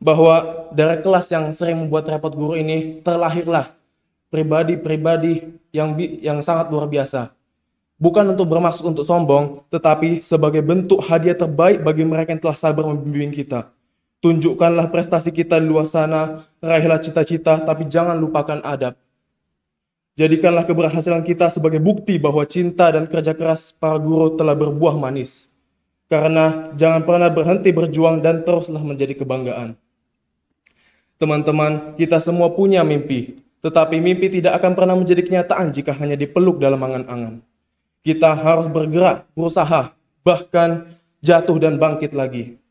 Speaker 6: bahwa dari kelas yang sering membuat repot guru ini terlahirlah pribadi-pribadi yang sangat luar biasa. Bukan untuk bermaksud untuk sombong, tetapi sebagai bentuk hadiah terbaik bagi mereka yang telah sabar membimbing kita. Tunjukkanlah prestasi kita di luar sana, raihlah cita-cita, tapi jangan lupakan adab. Jadikanlah keberhasilan kita sebagai bukti bahwa cinta dan kerja keras para guru telah berbuah manis. Karena jangan pernah berhenti berjuang dan teruslah menjadi kebanggaan. Teman-teman, kita semua punya mimpi, tetapi mimpi tidak akan pernah menjadi kenyataan jika hanya dipeluk dalam angan-angan. Kita harus bergerak, berusaha, bahkan jatuh dan bangkit lagi.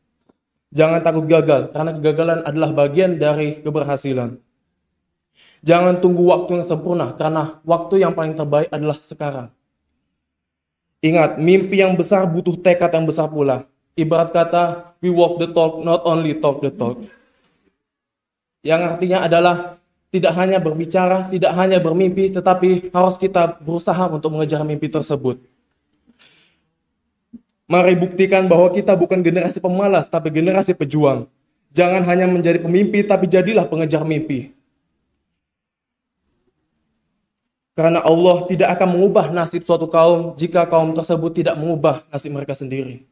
Speaker 6: Jangan takut gagal, karena kegagalan adalah bagian dari keberhasilan. Jangan tunggu waktu yang sempurna, karena waktu yang paling terbaik adalah sekarang. Ingat, mimpi yang besar butuh tekad yang besar pula. Ibarat kata, we walk the talk, not only talk the talk. Yang artinya adalah, tidak hanya berbicara, tidak hanya bermimpi, tetapi harus kita berusaha untuk mengejar mimpi tersebut. Mari buktikan bahwa kita bukan generasi pemalas, tapi generasi pejuang. Jangan hanya menjadi pemimpi, tapi jadilah pengejar mimpi. Karena Allah tidak akan mengubah nasib suatu kaum jika kaum tersebut tidak mengubah nasib mereka sendiri.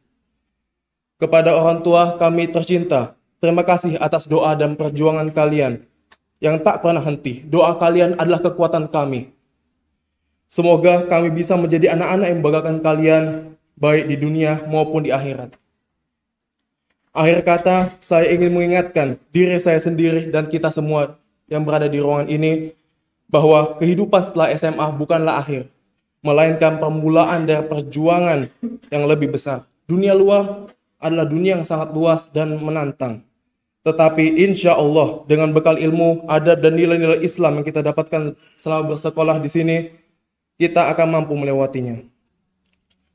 Speaker 6: Kepada orang tua kami tercinta, Terima kasih atas doa dan perjuangan kalian yang tak pernah henti. Doa kalian adalah kekuatan kami. Semoga kami bisa menjadi anak-anak yang membanggakan kalian, baik di dunia maupun di akhirat. Akhir kata, saya ingin mengingatkan diri saya sendiri dan kita semua yang berada di ruangan ini, bahwa kehidupan setelah SMA bukanlah akhir, melainkan permulaan dari perjuangan yang lebih besar. Dunia luar adalah dunia yang sangat luas dan menantang. Tetapi insya Allah dengan bekal ilmu, adab dan nilai-nilai Islam yang kita dapatkan selama bersekolah di sini, kita akan mampu melewatinya.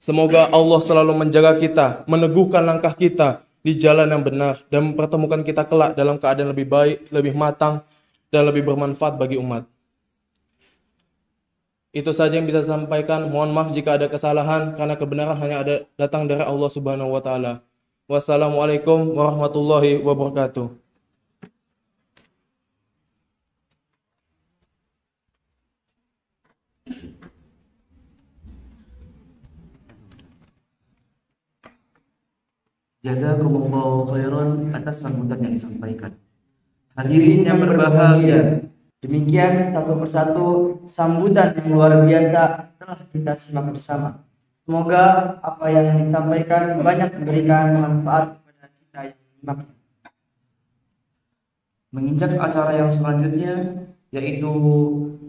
Speaker 6: Semoga Allah selalu menjaga kita, meneguhkan langkah kita di jalan yang benar, dan mempertemukan kita kelak dalam keadaan lebih baik, lebih matang, dan lebih bermanfaat bagi umat. Itu saja yang bisa saya sampaikan. Mohon maaf jika ada kesalahan, karena kebenaran hanya datang dari Allah Subhanahu wa Ta'ala. Wassalamualaikum warahmatullahi wabarakatuh.
Speaker 1: Jazakumullahu khairan atas sambutan yang disampaikan. Hadirin yang berbahagia,
Speaker 2: Demikian satu persatu sambutan yang luar biasa telah kita simak bersama. Semoga apa yang disampaikan banyak memberikan manfaat kepada kita yang menyimaknya.
Speaker 1: menginjak acara yang selanjutnya, yaitu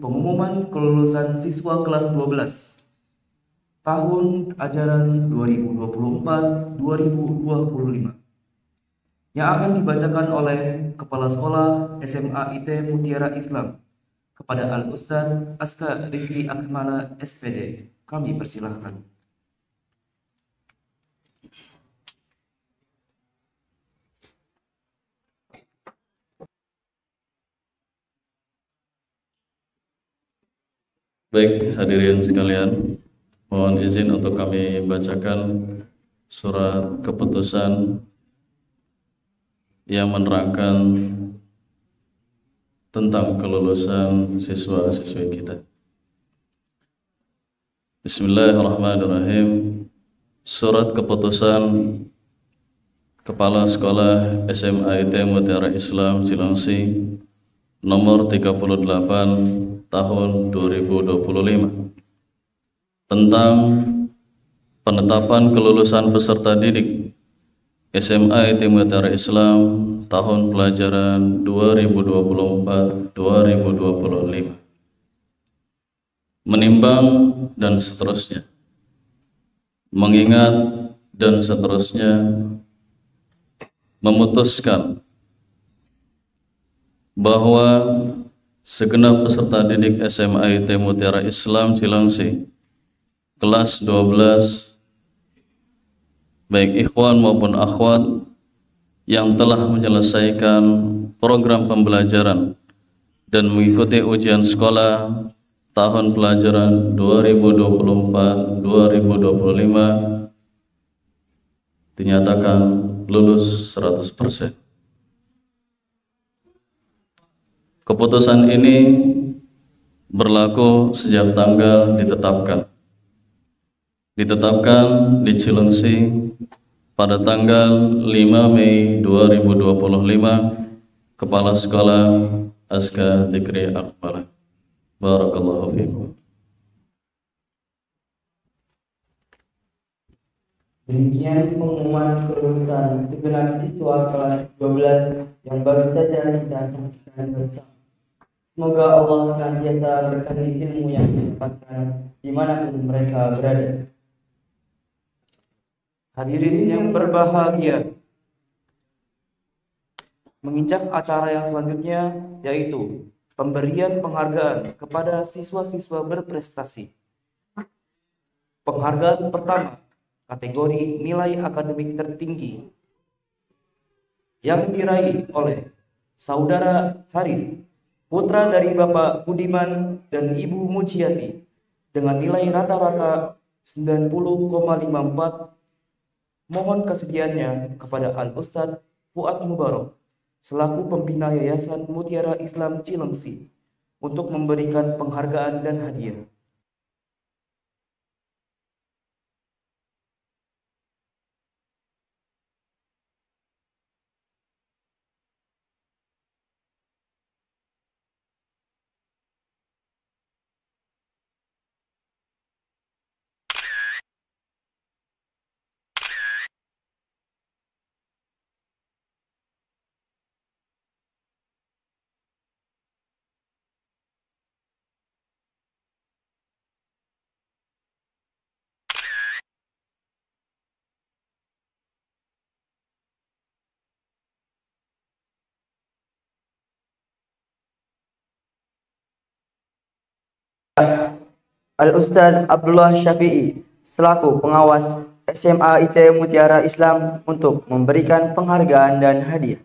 Speaker 1: pengumuman kelulusan siswa kelas 12 tahun ajaran 2024-2025 yang akan dibacakan oleh Kepala Sekolah SMA IT Mutiara Islam kepada Al-Ustaz Aska Dikri Akmala SPD. Kami persilahkan.
Speaker 4: Baik, hadirin sekalian, mohon izin untuk kami bacakan surat keputusan yang menerangkan tentang kelulusan siswa-siswi kita. Bismillahirrahmanirrahim. Surat keputusan Kepala Sekolah SMA IT Mutiara Islam Cilengsi nomor 38 tahun 2025 tentang penetapan kelulusan peserta didik SMA IT Mutiara Islam tahun pelajaran 2024-2025, menimbang dan seterusnya, mengingat dan seterusnya, memutuskan bahwa segenap peserta didik SMA IT Mutiara Islam Cilengsi kelas 12, baik ikhwan maupun akhwat yang telah menyelesaikan program pembelajaran dan mengikuti ujian sekolah tahun pelajaran 2024-2025 dinyatakan lulus 100%. Keputusan ini berlaku sejak tanggal ditetapkan di Cilengsi pada tanggal 5 Mei 2025. Kepala Sekolah Aska Dikri Akmala. Barakallahu fiikum.
Speaker 2: Demikian pengumuman kelulusan segenap siswa kelas 12 yang baru saja kita saksikan bersama. Semoga Allah senantiasa berkahi ilmu yang didapatkan dimanapun mereka berada.
Speaker 1: Hadirin yang berbahagia, menginjak acara yang selanjutnya, yaitu pemberian penghargaan kepada siswa-siswa berprestasi. Penghargaan pertama, kategori nilai akademik tertinggi, yang diraih oleh Saudara Haris, putra dari Bapak Budiman dan Ibu Mujiati, dengan nilai rata-rata 90,54. Mohon kesediaannya kepada Al-Ustadz Fuad Mubarak selaku pembina Yayasan Mutiara Islam Cilengsi untuk memberikan penghargaan dan hadiah.
Speaker 2: Al-Ustadz Abdullah Syafi'i selaku pengawas SMA IT Mutiara Islam untuk memberikan penghargaan dan hadiah.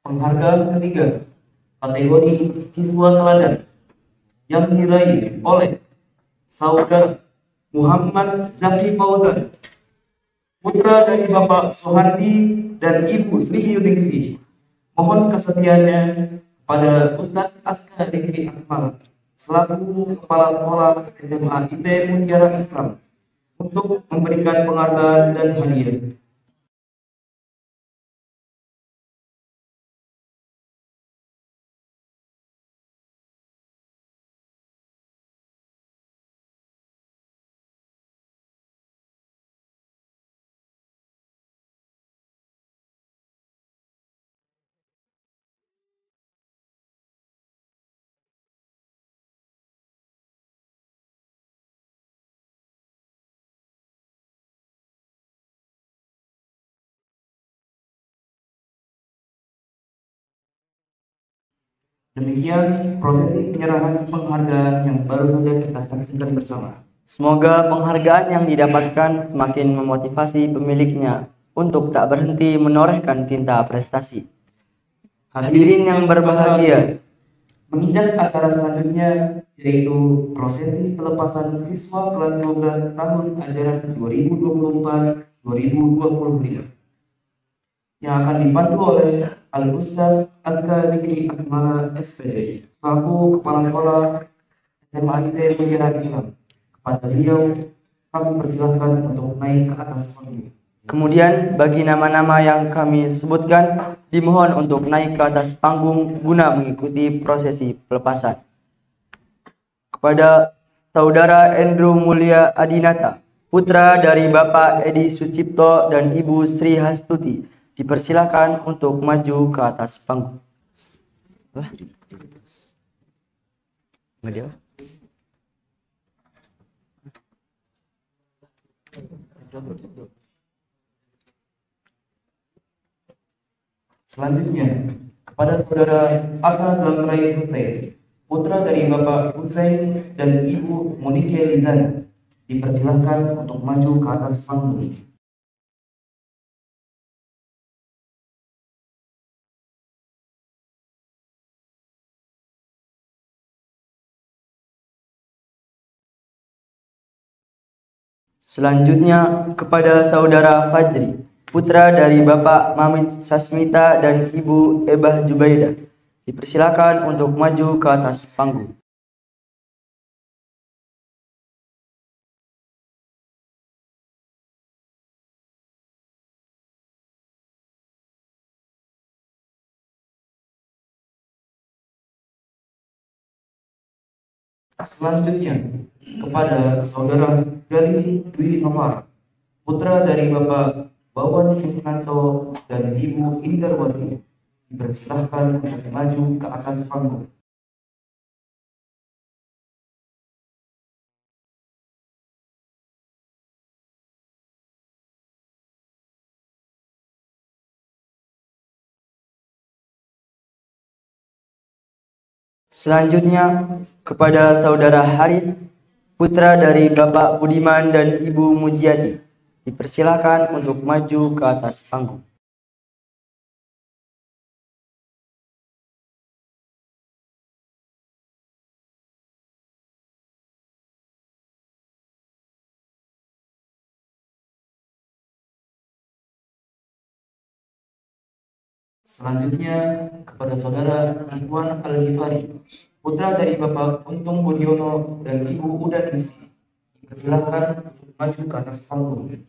Speaker 1: Penghargaan ketiga, kategori siswa teladan yang diraih oleh Saudara Muhammad Zaki Fauzan, putra dari Bapak Sohandi dan Ibu Sri Yuningsi. Mohon kesetiaannya kepada Ustadz Aska Dikri Akmal selaku Kepala Sekolah SMA IT Mutiara Islam untuk memberikan penghargaan dan hadiah. Demikian prosesi penyerahan penghargaan yang baru saja kita saksikan bersama.
Speaker 2: Semoga penghargaan yang didapatkan semakin memotivasi pemiliknya untuk tak berhenti menorehkan tinta prestasi. Hadirin yang berbahagia,
Speaker 1: menginjak acara selanjutnya yaitu prosesi pelepasan siswa kelas 12 tahun ajaran 2024-2025 yang akan dipandu oleh Al-Ustadz Aska Dikri Akmal SPD selaku Kepala Sekolah SMA IT Mutiara Islam. Kepada beliau kami persilahkan untuk naik ke atas panggung.
Speaker 2: kemudian bagi nama-nama yang kami sebutkan dimohon untuk naik ke atas panggung guna mengikuti prosesi pelepasan. Kepada Saudara Andrew Mulya Adinata, putra dari Bapak Edi Sucipto dan Ibu Sri Hastuti, dipersilakan untuk maju ke atas panggung.
Speaker 1: Selanjutnya, kepada Saudara Atta Zamrai Hussein, putra dari Bapak Hussein dan Ibu Monike Lizana, dipersilahkan untuk maju ke atas panggung.
Speaker 2: Selanjutnya kepada Saudara Fajri, putra dari Bapak Mamit Sasmita dan Ibu Ebah Jubaidah, dipersilakan untuk maju ke atas panggung.
Speaker 1: Selanjutnya, kepada Saudara Gali Dwi Nomar, putra dari Bapak Wawan Krisnanto dan Ibu Indarwati, dipersilahkan untuk maju ke atas panggung.
Speaker 2: Selanjutnya kepada Saudara Harith, putra dari Bapak Budiman dan Ibu Mujiati, Dipersilakan untuk maju ke atas panggung.
Speaker 1: Selanjutnya kepada saudara Ridwan Al-Ghifari, putra dari Bapak Untung Budiono dan Ibu Uda Ningsi, dipersilakan untuk maju ke atas panggung.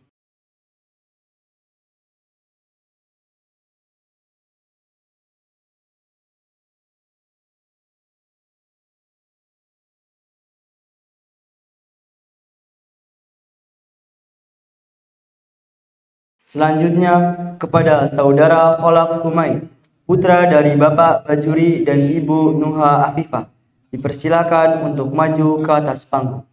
Speaker 2: Selanjutnya kepada saudara Kholaf Humaid, putra dari Bapak Bajuri dan Ibu Nuha Afifah, dipersilakan untuk maju ke atas panggung.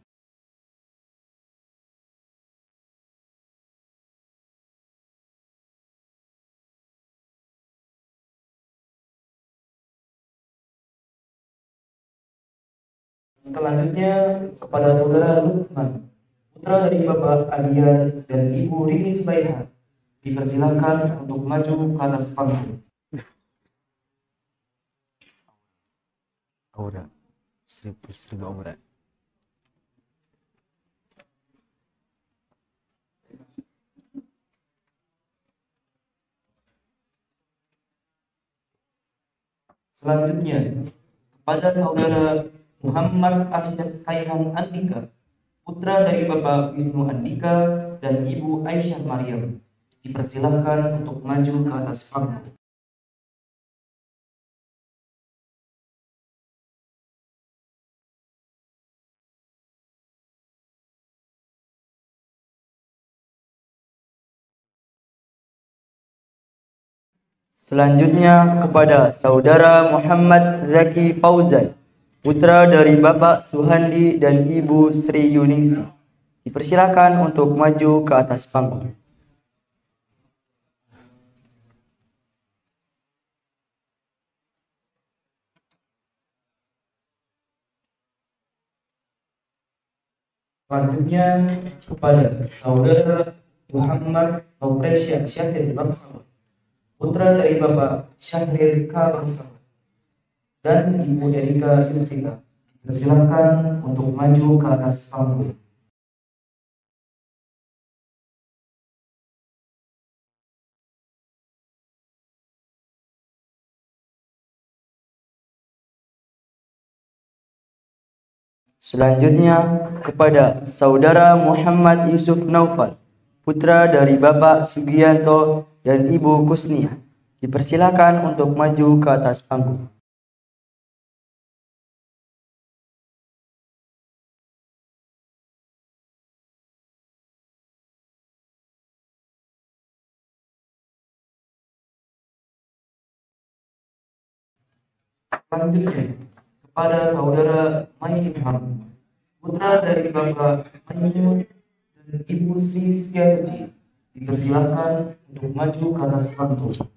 Speaker 1: Selanjutnya kepada saudara Lukman, putra dari Bapak Adian dan Ibu Rini Subaihat, dipersilakan untuk maju ke atas panggung.
Speaker 7: Aura, seribu aura.
Speaker 1: Selanjutnya kepada saudara Muhammad Arsyad Kaihan Andika, putra dari Bapak Wisnu Andika dan Ibu Aisyah Maryam, dipersilakan untuk maju ke atas panggung.
Speaker 2: Selanjutnya kepada saudara Muhammad Zaki Fauzan, putra dari Bapak Suhandi dan Ibu Sri Yuningsi, dipersilakan untuk maju ke atas panggung.
Speaker 1: Selanjutnya kepada saudara Muhammad Nofresya Syahrir Bangsawan, putra dari Bapak Syahrir K. Bangsawan dan Ibu Erika Yustika, dipersilakan untuk maju ke atas panggung.
Speaker 2: Selanjutnya kepada saudara Muhammad Yusuf Naufal, putra dari Bapak Sugianto dan Ibu Kusniah, dipersilakan untuk maju ke atas panggung.
Speaker 1: Selanjutnya kepada saudara Mai Ilham, putra dari Bapak Maimun dan Ibu Sri Setiasuci, dipersilakan untuk maju ke atas panggung.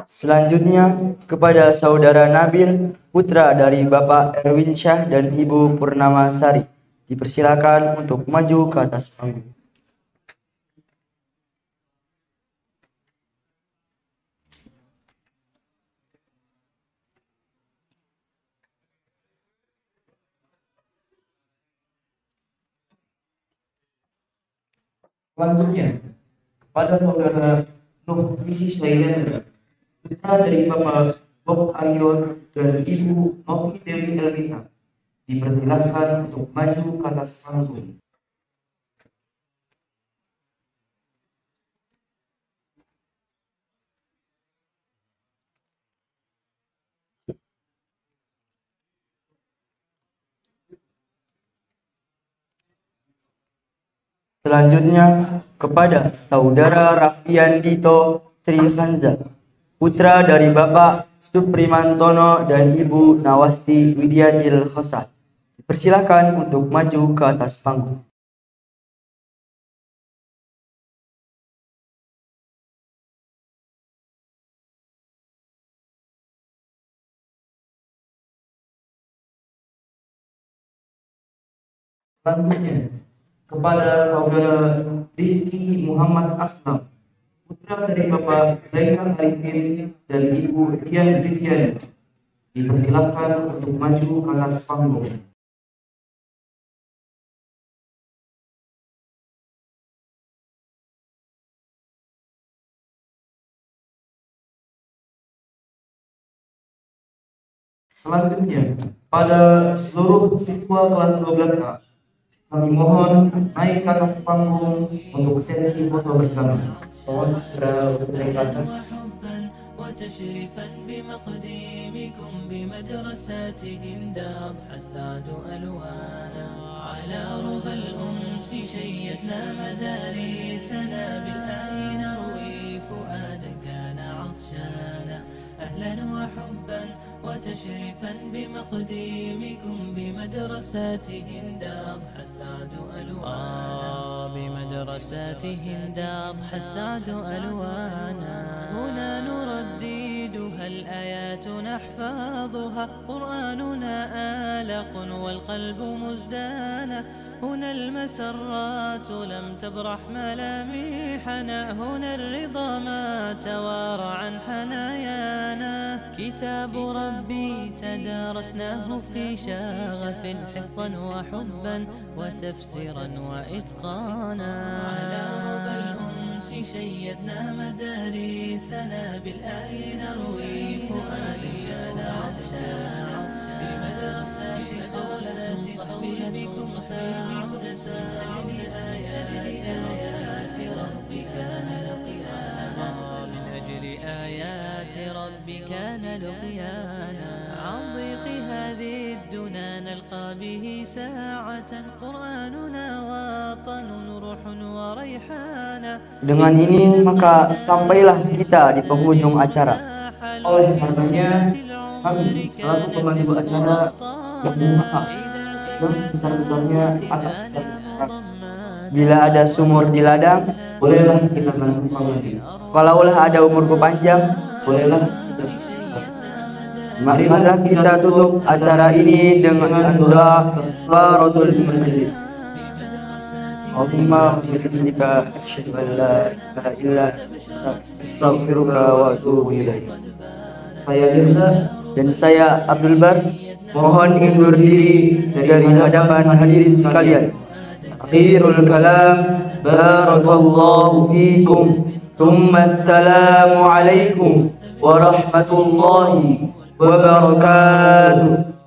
Speaker 2: Selanjutnya kepada saudara Nabil, putra dari Bapak Erwin Syah dan Ibu Purnama Sari, dipersilakan untuk maju ke atas panggung.
Speaker 1: Selanjutnya kepada saudara Nuh Visi Syailendra, putra dari Bapak Bob Arios dan Ibu Novi Dewi Elvita, dipersilakan untuk maju ke atas panggung.
Speaker 2: Selanjutnya kepada saudara Raffian Dito Trihanza, putra dari Bapak Suprimantono dan Ibu Nawasti Widiatil Khosah. Dipersilakan untuk maju ke atas panggung.
Speaker 1: Selanjutnya, kepada Saudara Rizky Muhammad Aslam, putra dari Bapak Zainal Arifin dan Ibu Dian Ridyan, dipersilakan untuk maju ke atas panggung. Selanjutnya, pada seluruh siswa kelas 12A, kami mohon naik ke atas panggung untuk sesi foto bersama. Mohon segera untuk naik ke atas.
Speaker 8: وتشرفا بمقديمكم بمدرستهم أضحى السعد ألوانا على ربى الأنس شيدنا مدارسنا بالآي نروي فؤادا كان عطشانا أهلا وحبا وتشرفا بمقديمكم بمدرستهم أضحى السعد ألوانا بمدرستهم أضحى السعد ألوانا هنا نرددها الآيات نحفظها قرآننا آلق والقلب مزدانا هنا المسرات لم تبرح ملامحنا هنا الرضا ما توارى عن حنايانا كتاب ربي تدارسناه في شغف حفظا وحبا وتفسيرا وإتقانا على ربى الأنس شيدنا مدارسنا بالآي نروي فؤادا كان عطشانا بمدرسات خولة صحبي بكم من أجل آيات ربي كان لقيانا عن ضيق هذه الدنا نلقى به ساعة قرآننا وطن روح وريحانا.
Speaker 2: Dengan ini maka sampailah kita di penghujung acara.
Speaker 1: Oleh karenanya, kami selaku pemandu acara mohon maaf yang sebesar-besarnya atas kesalahan.
Speaker 2: Bila ada sumur di ladang,
Speaker 1: Bolehlah kita bantu pamadi.
Speaker 2: kalaulah ada umurku panjang,
Speaker 1: Bolehlah kita
Speaker 2: marilah kita tutup acara ini dengan doa kafaratul majlis. Allahumma bihamdika asyhadu an la ilaha illa anta astaghfiruka wa atubu ilaik.
Speaker 1: Saya Dirza
Speaker 2: Dan saya Abdul Bar mohon undur diri dari hadapan hadirin sekalian. Akhirul kalam, barakallahu fikum, thumma assalamu alaikum warahmatullahi wabarakatuh.